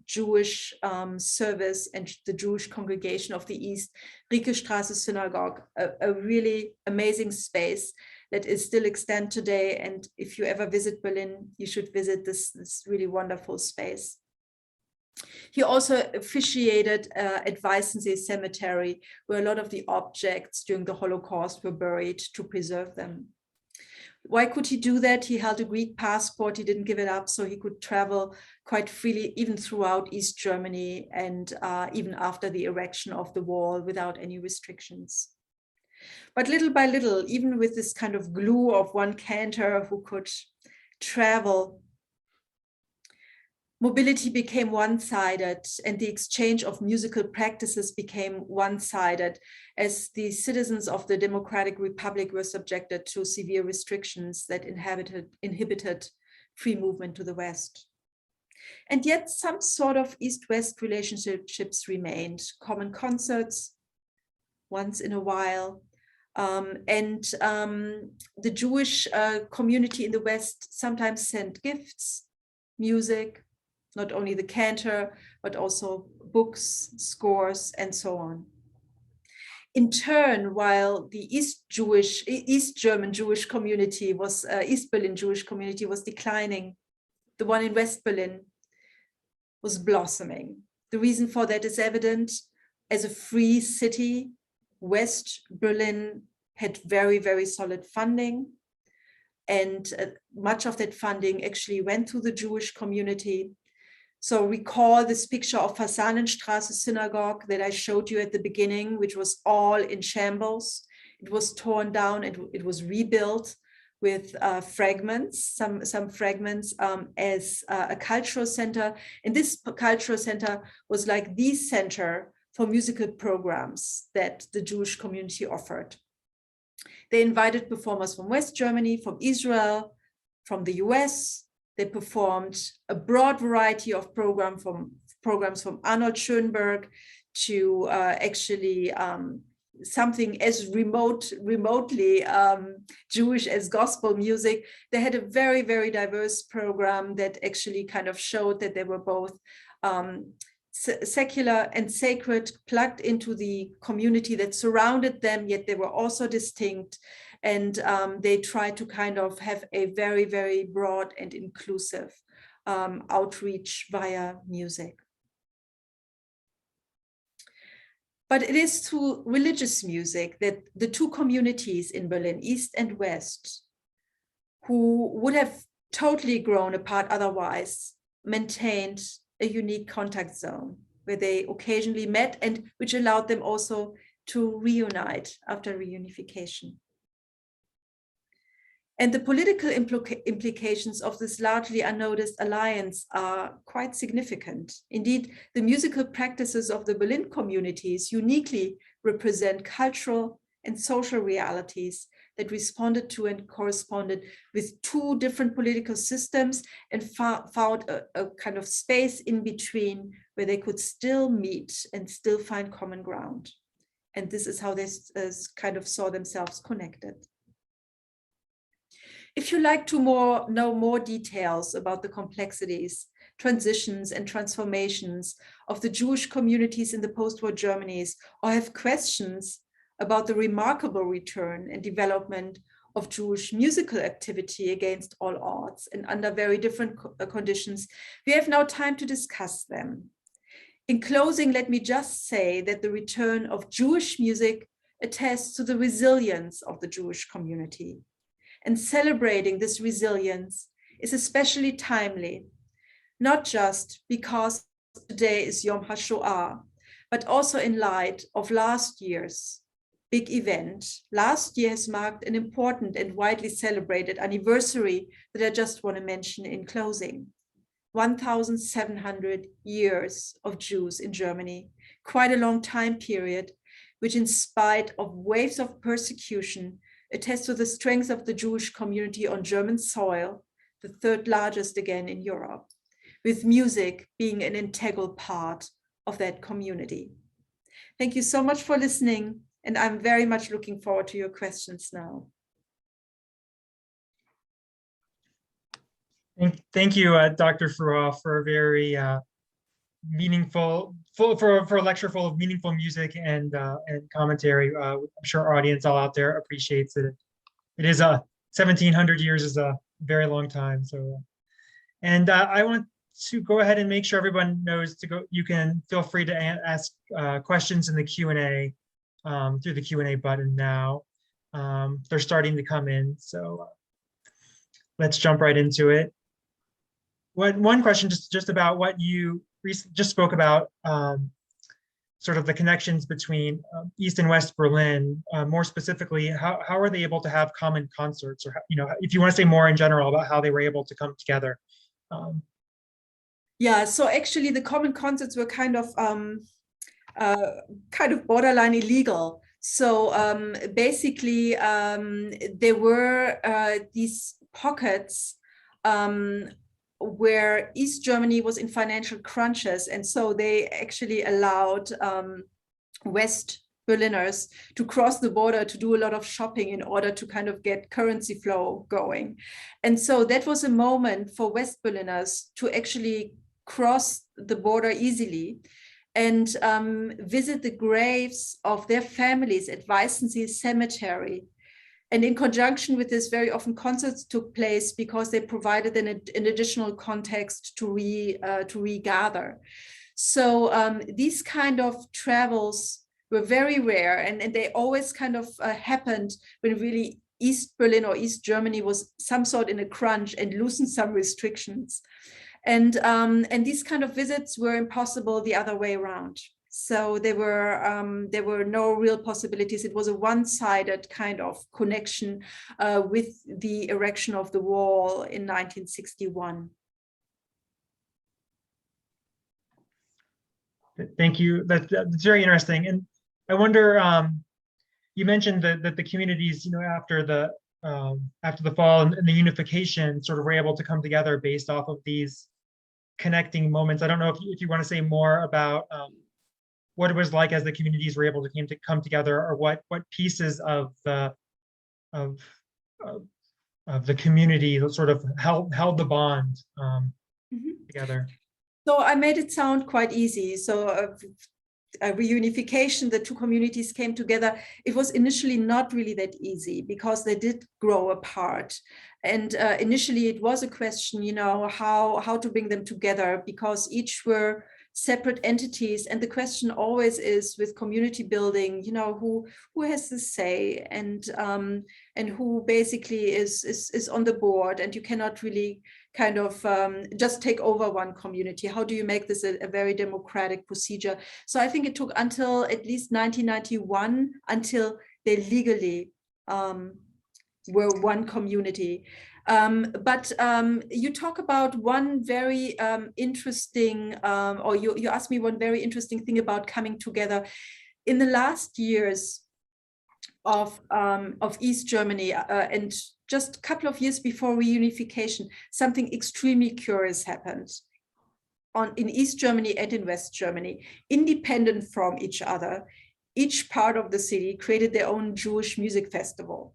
Jewish service and the Jewish congregation of the East, Riekestraße Synagogue, a really amazing space that is still extant today. And if you ever visit Berlin, you should visit this really wonderful space. He also officiated at Weißensee Cemetery, where a lot of the objects during the Holocaust were buried, to preserve them. Why could he do that? He held a Greek passport, he didn't give it up, so he could travel quite freely, even throughout East Germany, and even after the erection of the wall without any restrictions. But little by little, even with this kind of glue of one cantor who could travel, mobility became one-sided, and the exchange of musical practices became one-sided, as the citizens of the Democratic Republic were subjected to severe restrictions that inhibited free movement to the West. And yet some sort of East-West relationships remained, common concerts once in a while, and the Jewish community in the West sometimes sent gifts, music, not only the cantor, but also books, scores, and so on. In turn, while the East German Jewish community was, East Berlin Jewish community was declining, the one in West Berlin was blossoming. The reason for that is evident. As a free city, West Berlin had very, very solid funding. And much of that funding actually went to the Jewish community. So recall this picture of Fasanenstraße synagogue that I showed you at the beginning, which was all in shambles. It was torn down, it was rebuilt with fragments, some fragments as a cultural center. And this cultural center was like the center for musical programs that the Jewish community offered. They invited performers from West Germany, from Israel, from the US. They performed a broad variety of programs from Arnold Schoenberg to actually something as remotely Jewish as gospel music. They had a very, very diverse program that actually kind of showed that they were both secular and sacred, plugged into the community that surrounded them, yet they were also distinct. And they tried to kind of have a very, very broad and inclusive outreach via music. But it is through religious music that the two communities in Berlin, East and West, who would have totally grown apart otherwise, maintained a unique contact zone where they occasionally met and which allowed them also to reunite after reunification. And the political implications of this largely unnoticed alliance are quite significant. Indeed, the musical practices of the Berlin communities uniquely represent cultural and social realities that responded to and corresponded with two different political systems and found a kind of space in between where they could still meet and still find common ground. And this is how they kind of saw themselves connected. If you like to know more details about the complexities, transitions, and transformations of the Jewish communities in the post-war Germanys, or have questions about the remarkable return and development of Jewish musical activity against all odds and under very different conditions, we have now time to discuss them. In closing, let me just say that the return of Jewish music attests to the resilience of the Jewish community. And celebrating this resilience is especially timely, not just because today is Yom HaShoah, but also in light of last year's big event. Last year has marked an important and widely celebrated anniversary that I just want to mention in closing. 1,700 years of Jews in Germany, quite a long time period, which in spite of waves of persecution, attests to the strength of the Jewish community on German soil, the third largest again in Europe, with music being an integral part of that community. Thank you so much for listening, and I'm very much looking forward to your questions now. Thank you, Dr. Fruhoff, for a very meaningful, for a lecture full of meaningful music and commentary. I'm sure our audience all out there appreciates it. It is 1,700 years is a very long time. So, and I want to go ahead and make sure everyone knows to go. You can feel free to ask questions in the Q&A through the Q&A button now. They're starting to come in, so let's jump right into it. One question just about what you just spoke about, sort of the connections between East and West Berlin. More specifically, how are they able to have common concerts, or if you want to say more in general about how they were able to come together? Yeah, so actually the common concerts were kind of borderline illegal. So basically, there were these pockets where East Germany was in financial crunches, and so they actually allowed West Berliners to cross the border to do a lot of shopping in order to kind of get currency flow going. And so that was a moment for West Berliners to actually cross the border easily and visit the graves of their families at Weißensee Cemetery. And in conjunction with this, very often concerts took place because they provided an additional context to regather. So these kind of travels were very rare, and they always kind of happened when really East Berlin or East Germany was some sort in a crunch and loosened some restrictions. And these kind of visits were impossible the other way around. So there were no real possibilities. It was a one-sided kind of connection with the erection of the wall in 1961. Thank you. That's very interesting. And I wonder, you mentioned that the communities, after the fall and the unification, sort of were able to come together based off of these connecting moments. I don't know if you want to say more about what it was like as the communities were able to come together, or what pieces of the community that sort of held the bond together. So I made it sound quite easy. So a reunification, the two communities came together. It was initially not really that easy because they did grow apart. And initially it was a question, how to bring them together, because each were separate entities. And the question always is with community building, who has the say, and who basically is on the board, and you cannot really kind of just take over one community. How do you make this a very democratic procedure? So I think it took until at least 1991 until they legally were one community. But you talk about one very interesting, or you asked me one very interesting thing about coming together. In the last years of East Germany, and just a couple of years before reunification, something extremely curious happened in East Germany and in West Germany, independent from each other. Each part of the city created their own Jewish music festival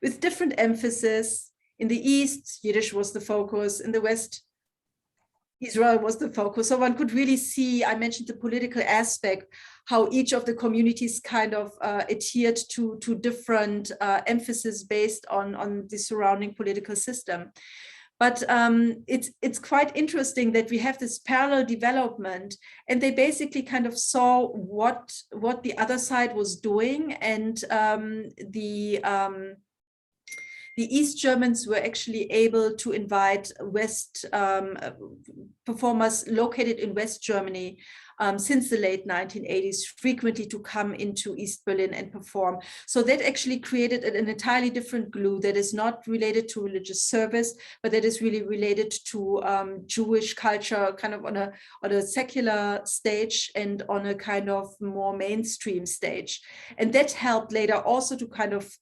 with different emphasis. In the East, Yiddish was the focus. In the West, Israel was the focus. So one could really see, I mentioned the political aspect, how each of the communities kind of adhered to different emphasis based on the surrounding political system. But it's quite interesting that we have this parallel development, and they basically kind of saw what the other side was doing, and the East Germans were actually able to invite West performers located in West Germany since the late 1980s, frequently to come into East Berlin and perform. So that actually created an entirely different glue that is not related to religious service, but that is really related to Jewish culture, kind of on a secular stage and on a kind of more mainstream stage. And that helped later also to kind of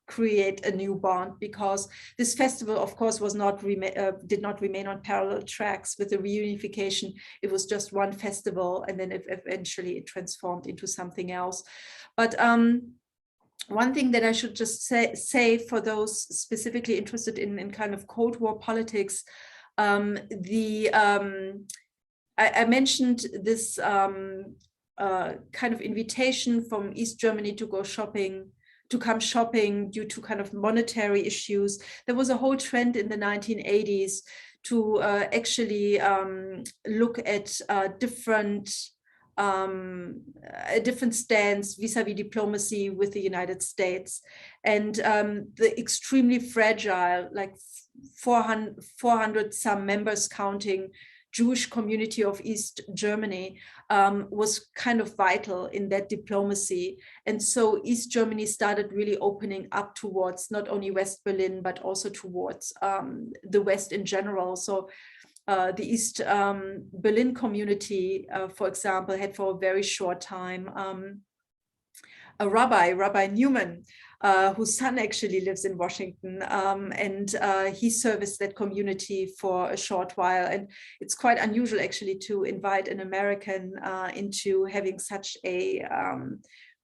create a new bond, because this festival, of course, did not remain on parallel tracks. With the reunification, it was just one festival, and then eventually it transformed into something else. But one thing that I should just say for those specifically interested in kind of Cold War politics, I mentioned this kind of invitation from East Germany to go shopping, to come shopping due to kind of monetary issues. There was a whole trend in the 1980s to actually look at different stance vis-a-vis diplomacy with the United States. And the extremely fragile, like 400 some members counting, Jewish community of East Germany was kind of vital in that diplomacy. And so East Germany started really opening up towards not only West Berlin, but also towards the West in general. So the East Berlin community, for example, had for a very short time a Rabbi Newman, whose son actually lives in Washington, and he serviced that community for a short while. And it's quite unusual actually to invite an American into having such a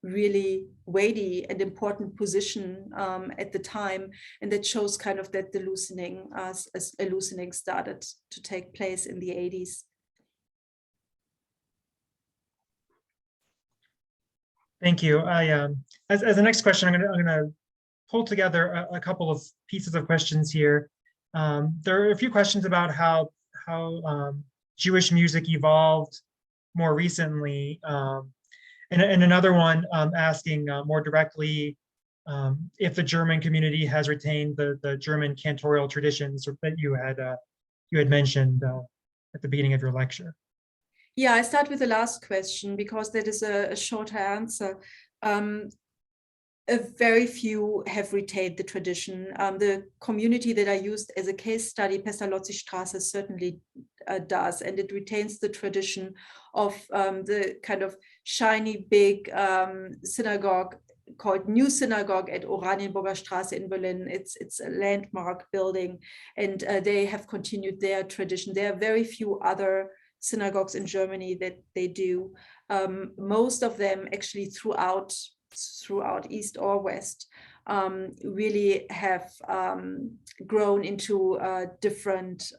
really weighty and important position at the time. And that shows kind of that the loosening started to take place in the 80s. Thank you. As the next question, I'm gonna pull together a couple of pieces of questions here. There are a few questions about how Jewish music evolved more recently, and another one asking more directly if the German community has retained the German cantorial traditions that you had mentioned at the beginning of your lecture. Yeah, I start with the last question because that is a shorter answer. A very few have retained the tradition. The community that I used as a case study, Pestalozzi-Straße, certainly does, and it retains the tradition of the kind of shiny, big synagogue called New Synagogue at Oranienburger Straße in Berlin. It's a landmark building, and they have continued their tradition. There are very few other synagogues in Germany that they do. Most of them actually throughout East or West really have grown into a different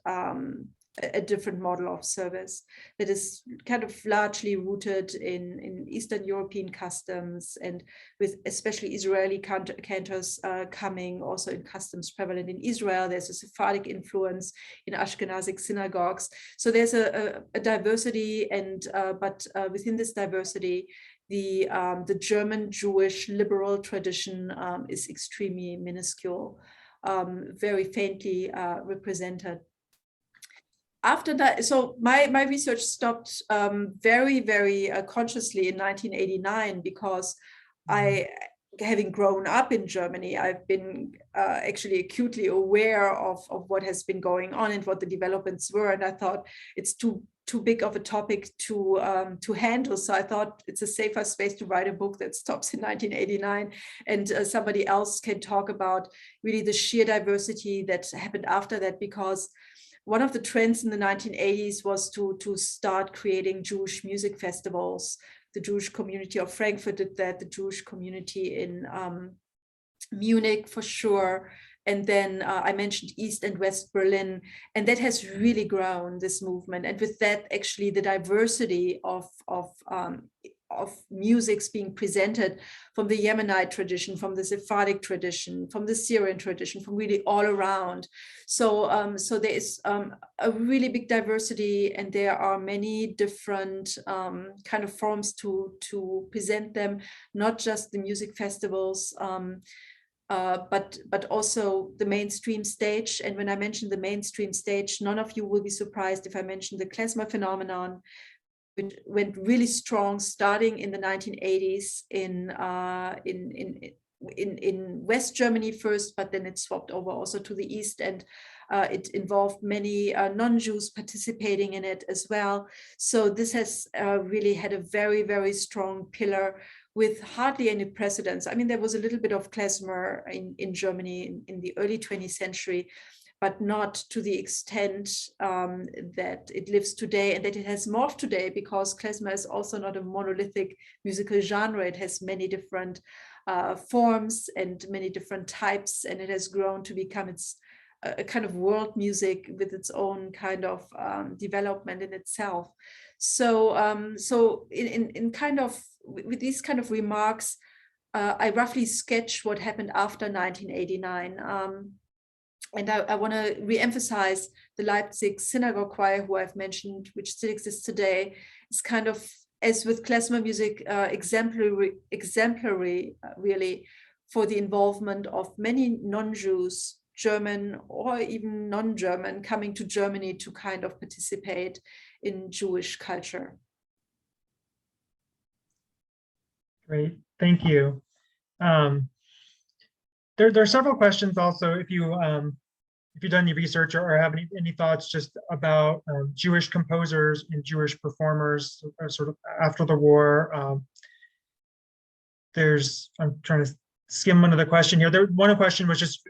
model of service that is kind of largely rooted in Eastern European customs, and with especially Israeli cantors coming also in customs prevalent in Israel. There's a Sephardic influence in Ashkenazic synagogues. So there's a diversity, and but within this diversity, the German Jewish liberal tradition is extremely minuscule, very faintly represented. After that, so my research stopped very, very consciously in 1989 because having grown up in Germany, I've been actually acutely aware of what has been going on and what the developments were, and I thought it's too big of a topic to handle. So I thought it's a safer space to write a book that stops in 1989, and somebody else can talk about really the sheer diversity that happened after that, because one of the trends in the 1980s was to start creating Jewish music festivals. The Jewish community of Frankfurt did that, the Jewish community in Munich for sure. And then I mentioned East and West Berlin, and that has really grown, this movement. And with that, actually, the diversity of musics being presented from the Yemenite tradition, from the Sephardic tradition, from the Syrian tradition, from really all around. So, so there is a really big diversity, and there are many different kind of forms to present them, not just the music festivals, but also the mainstream stage. And when I mention the mainstream stage, none of you will be surprised if I mention the klezmer phenomenon, which went really strong starting in the 1980s in West Germany first, but then it swapped over also to the East, and it involved many non-Jews participating in it as well. So this has really had a very, very strong pillar with hardly any precedents. I mean, there was a little bit of klezmer in Germany in the early 20th century, but not to the extent that it lives today, and that it has morphed today, because klezmer is also not a monolithic musical genre. It has many different forms and many different types, and it has grown to become a kind of world music with its own kind of development in itself. So, so in kind of with these kind of remarks, I roughly sketch what happened after 1989. And I want to re-emphasize the Leipzig Synagogue Choir, who I've mentioned, which still exists today, is kind of, as with klezmer music, exemplary really for the involvement of many non-Jews, German or even non-German, coming to Germany to kind of participate in Jewish culture. Great, thank you. There are several questions also, if you've done any research or have any thoughts just about Jewish composers and Jewish performers sort of after the war. I'm trying to skim another question here. One question was just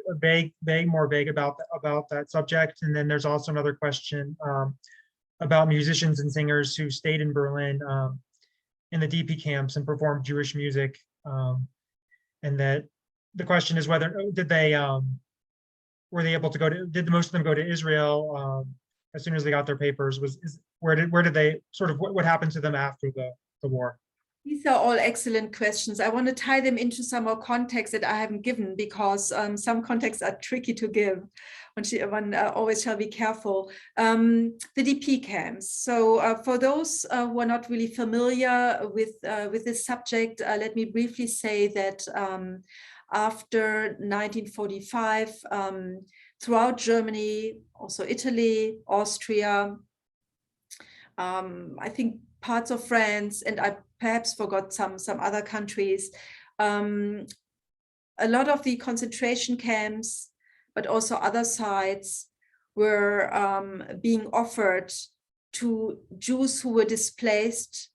more vague about that subject, and then there's also another question about musicians and singers who stayed in Berlin in the DP camps and performed Jewish music, and that the question is whether were they able to go to? Did most of them go to Israel as soon as they got their papers? Where did they sort of what happened to them after the war? These are all excellent questions. I want to tie them into some more context that I haven't given, because some contexts are tricky to give. One always shall be careful. The DP camps. So for those who are not really familiar with this subject, let me briefly say that after 1945, throughout Germany, also Italy, Austria, I think parts of France, and I perhaps forgot some other countries. A lot of the concentration camps, but also other sites, were being offered to Jews who were displaced,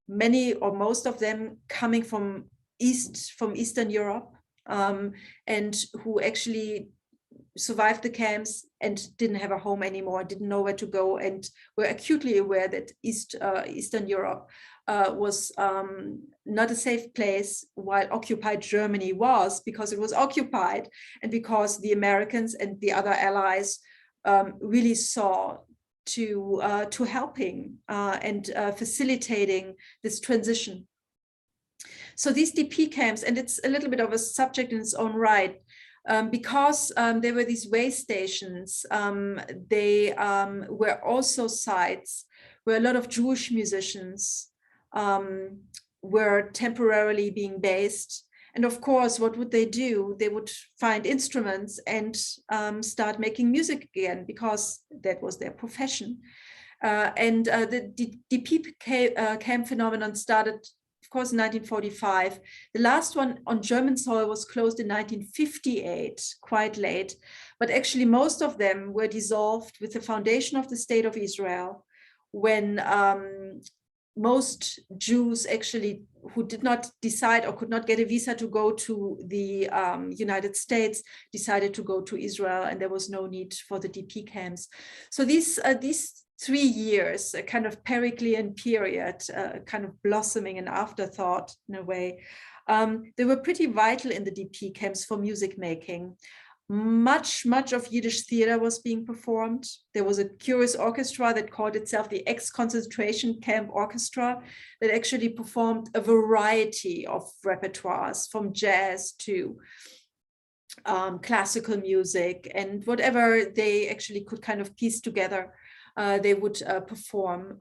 many or most of them coming from Eastern Europe, and who actually survived the camps and didn't have a home anymore, didn't know where to go, and were acutely aware that Eastern Europe was not a safe place, while occupied Germany was, because it was occupied, and because the Americans and the other allies really saw to helping and facilitating this transition. So these DP camps, and it's a little bit of a subject in its own right, because there were these way stations, they were also sites where a lot of Jewish musicians were temporarily being based. And of course, what would they do? They would find instruments and start making music again, because that was their profession. And the DP camp phenomenon started, of course, in 1945. The last one on German soil was closed in 1958, quite late. But actually, most of them were dissolved with the foundation of the State of Israel, when most Jews actually who did not decide or could not get a visa to go to the United States decided to go to Israel, and there was no need for the DP camps. So these 3 years, a kind of Periclean period, kind of blossoming and afterthought in a way, they were pretty vital in the DP camps for music making. Much of Yiddish theater was being performed. There was a curious orchestra that called itself the ex-concentration camp orchestra that actually performed a variety of repertoires, from jazz to classical music, and whatever they actually could kind of piece together, they would perform.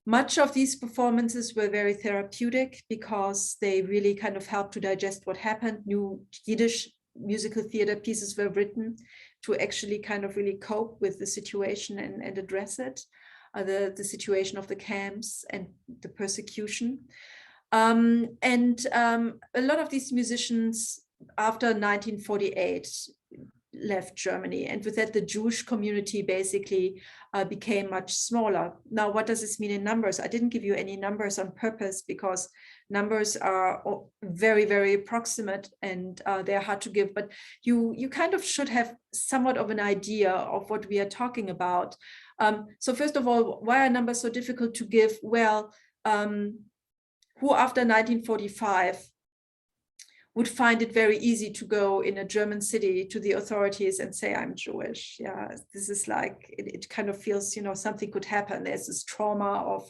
Much of these performances were very therapeutic, because they really kind of helped to digest what happened. New Yiddish musical theater pieces were written to actually kind of really cope with the situation and address it, the situation of the camps and the persecution. And a lot of these musicians after 1948 left Germany, and with that the Jewish community basically became much smaller. Now, what does this mean in numbers? I didn't give you any numbers on purpose, because numbers are very, very approximate, and they're hard to give, but you kind of should have somewhat of an idea of what we are talking about. So first of all, why are numbers so difficult to give? Well, who after 1945 would find it very easy to go in a German city to the authorities and say, I'm Jewish? Yeah, this is like, it kind of feels, something could happen. There's this trauma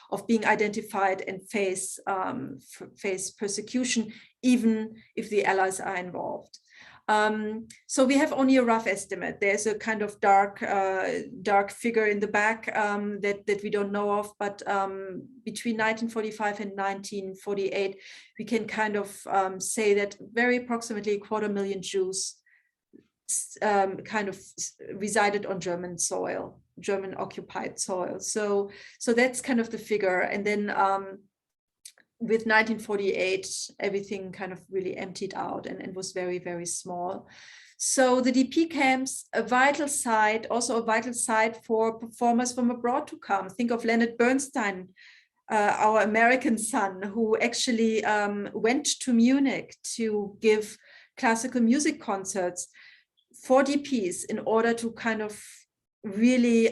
of being identified and face persecution, even if the allies are involved. So we have only a rough estimate. There's a kind of dark figure in the back that we don't know of, but between 1945 and 1948, we can kind of say that very approximately 250,000 Jews kind of resided on German soil, German occupied soil. So that's kind of the figure. And then with 1948, everything kind of really emptied out and was very, very small. So the DP camps, a vital site, also a vital site for performers from abroad to come. Think of Leonard Bernstein, our American son, who actually went to Munich to give classical music concerts for DPs in order to kind of really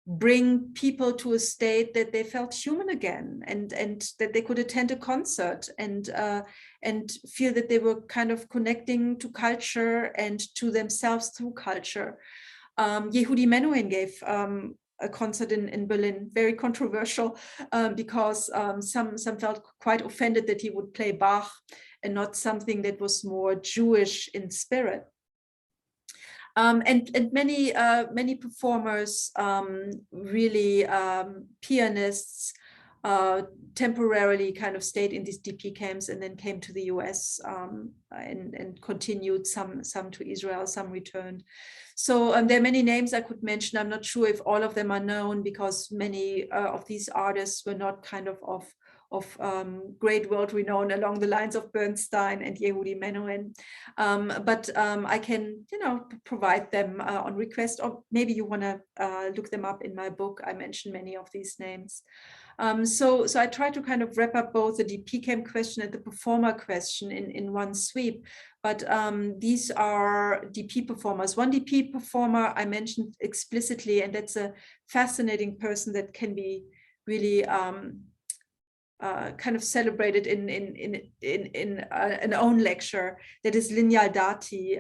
bring people to a state that they felt human again, and that they could attend a concert and feel that they were kind of connecting to culture and to themselves through culture. Yehudi Menuhin gave a concert in Berlin, very controversial, because some felt quite offended that he would play Bach and not something that was more Jewish in spirit. And many performers, really pianists, temporarily kind of stayed in these DP camps and then came to the US, and continued, some to Israel, some returned. So there are many names I could mention. I'm not sure if all of them are known, because many of these artists were not kind of great world renown along the lines of Bernstein and Yehudi Menuhin. But I can, provide them on request, or maybe you want to look them up in my book. I mention many of these names. So I try to kind of wrap up both the DP camp question and the performer question in one sweep. But these are DP performers. One DP performer I mentioned explicitly, and that's a fascinating person that can be really kind of celebrated in an own lecture. That is Linyal Dati,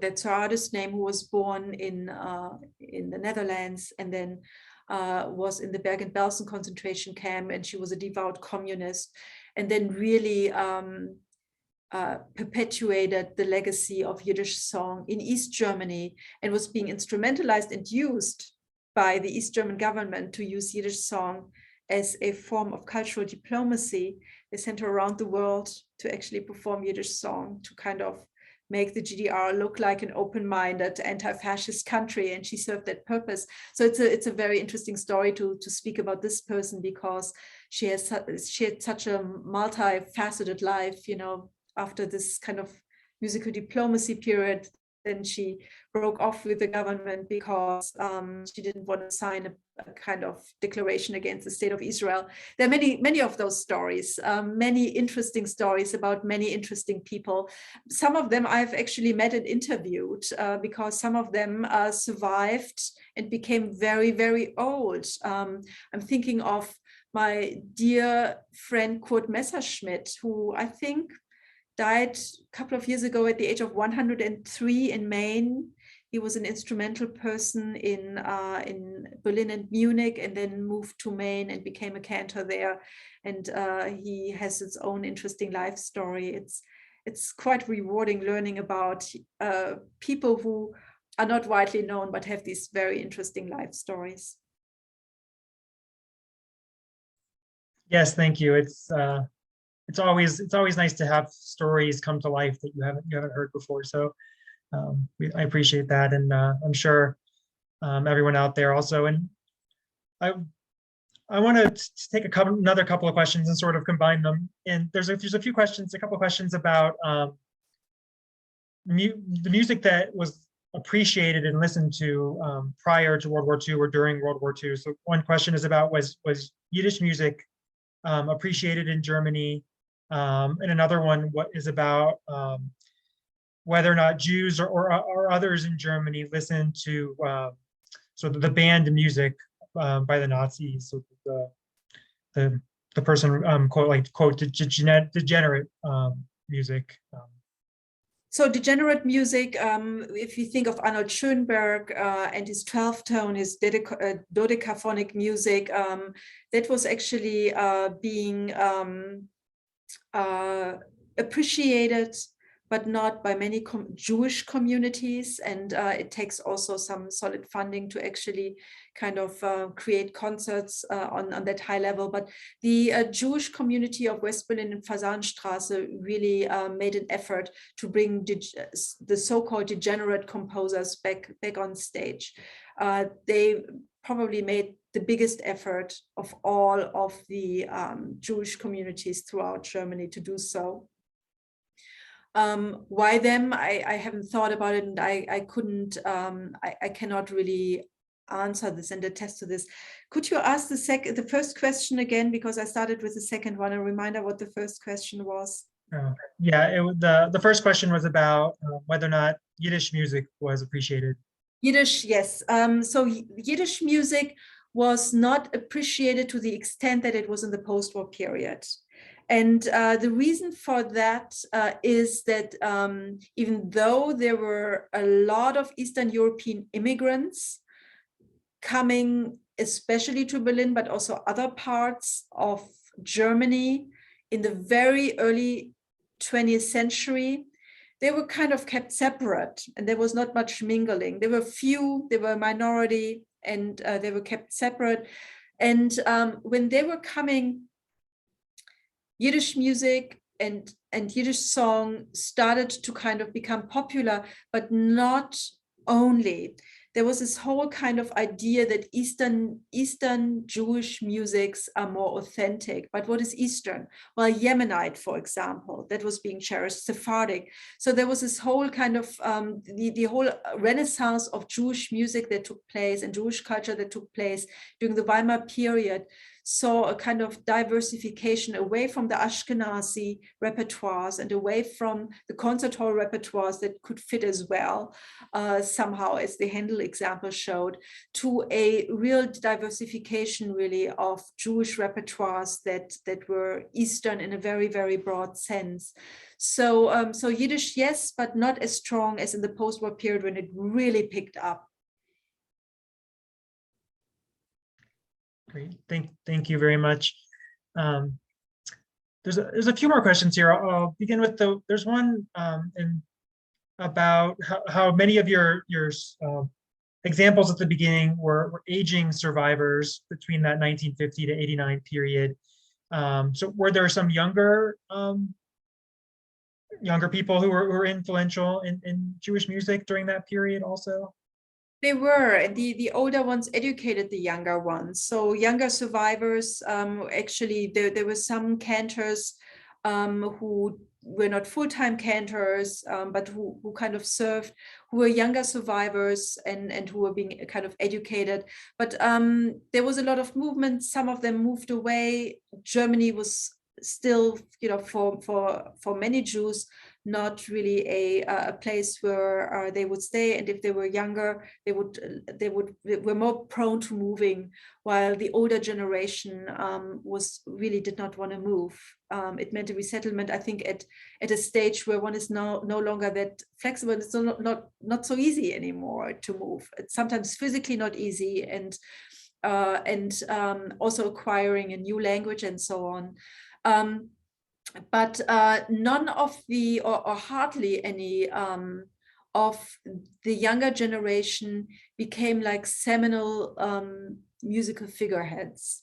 that's her artist name, who was born in the Netherlands and then was in the Bergen-Belsen concentration camp, and she was a devout communist, and then really perpetuated the legacy of Yiddish song in East Germany, and was being instrumentalized and used by the East German government to use Yiddish song as a form of cultural diplomacy. They sent her around the world to actually perform Yiddish song to kind of make the GDR look like an open-minded anti-fascist country, and she served that purpose. So it's a very interesting story to speak about this person, because she had such a multifaceted life, after this kind of musical diplomacy period. Then she broke off with the government because she didn't want to sign a kind of declaration against the state of Israel. There are many of those stories, many interesting stories about many interesting people. Some of them I've actually met and interviewed, because some of them survived and became very, very old. I'm thinking of my dear friend Kurt Messerschmidt, who I think died a couple of years ago at the age of 103 in Maine. He was an instrumental person in Berlin and Munich, and then moved to Maine and became a cantor there. And he has his own interesting life story. It's quite rewarding learning about people who are not widely known but have these very interesting life stories. Yes, thank you. It's always nice to have stories come to life that you haven't heard before. So I appreciate that, and I'm sure everyone out there also. And I want to take another couple of questions and sort of combine them. And there's a couple of questions about the music that was appreciated and listened to prior to World War II or during World War II. So one question is about was Yiddish music appreciated in Germany? And another one is about whether or not Jews or others in Germany listened to sort of the banned music by the Nazis. So the person quote degenerate music. So degenerate music, if you think of Arnold Schoenberg and his 12-tone, his dodecaphonic music, that was actually being appreciated, but not by many Jewish communities. And it takes also some solid funding to actually kind of create concerts on that high level. But the Jewish community of West Berlin and Fasanstraße really made an effort to bring the so-called degenerate composers back on stage. They probably made the biggest effort of all of the Jewish communities throughout Germany to do so. Why them? I haven't thought about it, and I couldn't, I cannot really answer this and attest to this. Could you ask the first question again? Because I started with the second one. A reminder what the first question was. Yeah, the first question was about whether or not Yiddish music was appreciated. Yiddish, yes. So Yiddish music was not appreciated to the extent that it was in the post-war period. And the reason for that is that even though there were a lot of Eastern European immigrants coming especially to Berlin, but also other parts of Germany in the very early 20th century, they were kind of kept separate, and there was not much mingling. There were few, they were a minority, and they were kept separate. And when they were coming, Yiddish music and Yiddish song started to kind of become popular, but not only. There was this whole kind of idea that Eastern Jewish musics are more authentic. But what is Eastern? Well, Yemenite, for example, that was being cherished, Sephardic. So there was this whole kind of, the whole renaissance of Jewish music that took place and Jewish culture that took place during the Weimar period, saw a kind of diversification away from the Ashkenazi repertoires and away from the concert hall repertoires that could fit as well, somehow, as the Handel example showed, to a real diversification really of Jewish repertoires that were Eastern in a very, very broad sense. So, so Yiddish, yes, but not as strong as in the post-war period when it really picked up. Great, thank you very much. There's a few more questions here. I'll begin with there's one about how many of your examples at the beginning were aging survivors between that 1950 to 89 period. So were there some younger people who were influential in Jewish music during that period also? They were, and the older ones educated the younger ones. So younger survivors, actually, there were some cantors who were not full-time cantors, but who kind of served, who were younger survivors and who were being kind of educated. But there was a lot of movement. Some of them moved away. Germany was still, you know, for many Jews, not really a place where they would stay, and if they were younger, they were more prone to moving, while the older generation did not want to move. It meant a resettlement, I think, at a stage where one is no longer that flexible. It's not so easy anymore to move. It's sometimes physically not easy, and also acquiring a new language and so on. But none of the, or hardly any of the younger generation became like seminal musical figureheads.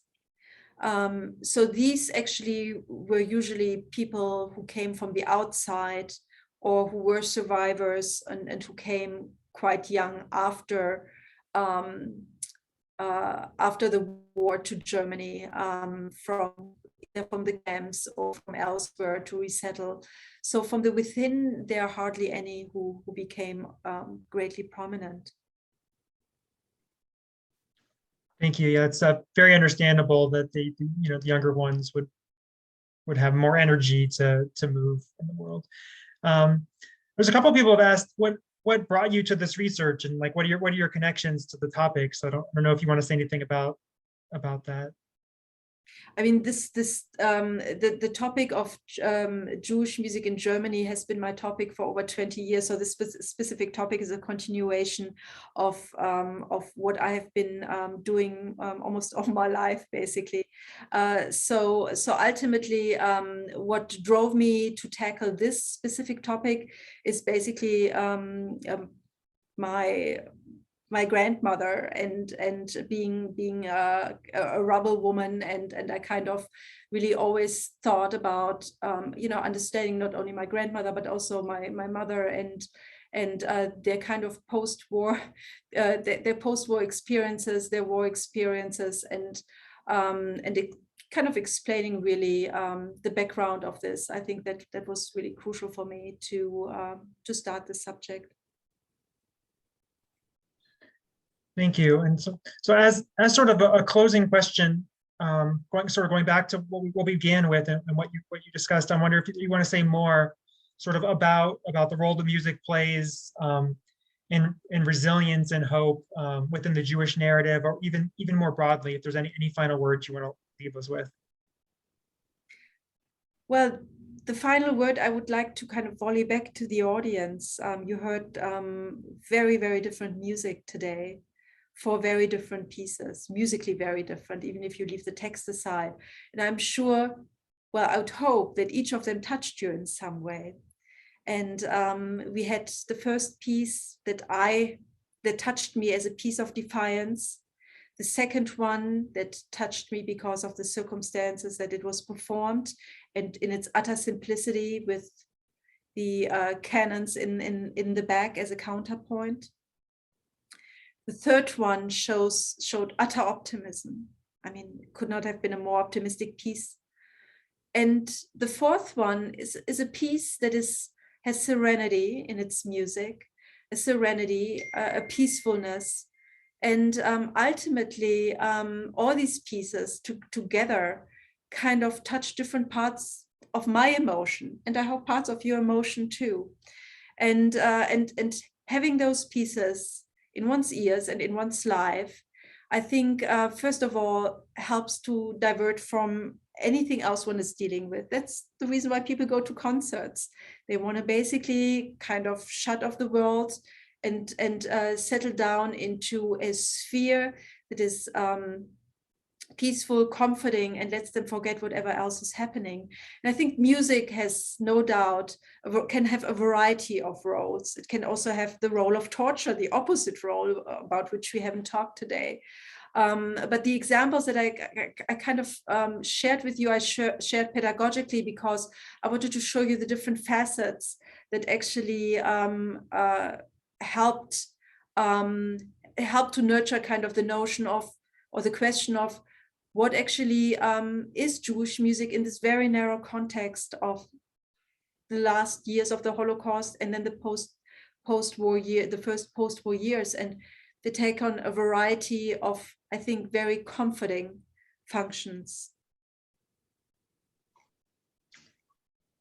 So these actually were usually people who came from the outside or who were survivors and who came quite young after the war to Germany, from the camps or from elsewhere to resettle. So from the within, there are hardly any who became greatly prominent. Thank you. Yeah, it's very understandable that the younger ones would have more energy to move in the world. There's a couple of people have asked what brought you to this research, and like what are your connections to the topic. So I don't know if you want to say anything about that. I mean, the topic of Jewish music in Germany has been my topic for over 20 years. So this specific topic is a continuation of what I have been doing almost all my life, basically. So ultimately, what drove me to tackle this specific topic is basically my grandmother and being a rebel woman, and I kind of really always thought about understanding not only my grandmother but also my mother and their kind of post-war their post-war experiences, their war experiences, and it kind of explaining really the background of this. I think that was really crucial for me to start this subject. Thank you. And so as sort of a closing question, going back to what we began with and what you discussed, I wonder if you want to say more sort of about the role the music plays in resilience and hope within the Jewish narrative, or even more broadly, if there's any final words you want to leave us with. Well, the final word I would like to kind of volley back to the audience. You heard very, very different music today. 4 very different pieces, musically very different, even if you leave the text aside. And I'm sure, well, I would hope that each of them touched you in some way. And we had the first piece that touched me as a piece of defiance. The second one that touched me because of the circumstances that it was performed and in its utter simplicity with the cannons in the back as a counterpoint. The third one showed utter optimism. I mean, it could not have been a more optimistic piece. And the fourth one is a piece that has serenity in its music, a serenity, a peacefulness. And ultimately, all these pieces together kind of touch different parts of my emotion, and I hope parts of your emotion too. And having those pieces in one's ears and in one's life, I think, first of all, helps to divert from anything else one is dealing with. That's the reason why people go to concerts. They want to basically kind of shut off the world and settle down into a sphere that is peaceful, comforting, and lets them forget whatever else is happening. And I think music has no doubt, can have a variety of roles. It can also have the role of torture, the opposite role about which we haven't talked today. But the examples that I kind of shared with you, I shared pedagogically because I wanted to show you the different facets that actually helped to nurture kind of the notion of, or the question of, what actually is Jewish music in this very narrow context of the last years of the Holocaust and then the post-war year, the first post-war years, and they take on a variety of, I think, very comforting functions.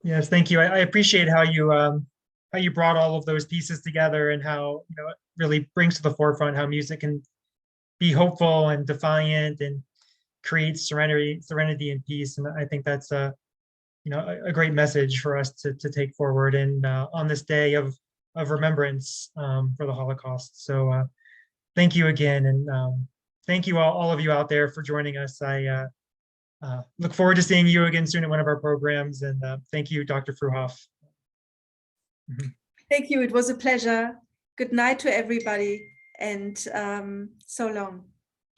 Yes, thank you. I appreciate how you brought all of those pieces together, and how it really brings to the forefront how music can be hopeful and defiant and create serenity and peace. And I think that's a great message for us to take forward and on this day of remembrance for the Holocaust. So thank you again, and thank you all of you out there for joining us. I look forward to seeing you again soon at one of our programs, and thank you, Dr. Fruhoff. Thank you. It was a pleasure. Good night to everybody, and so long.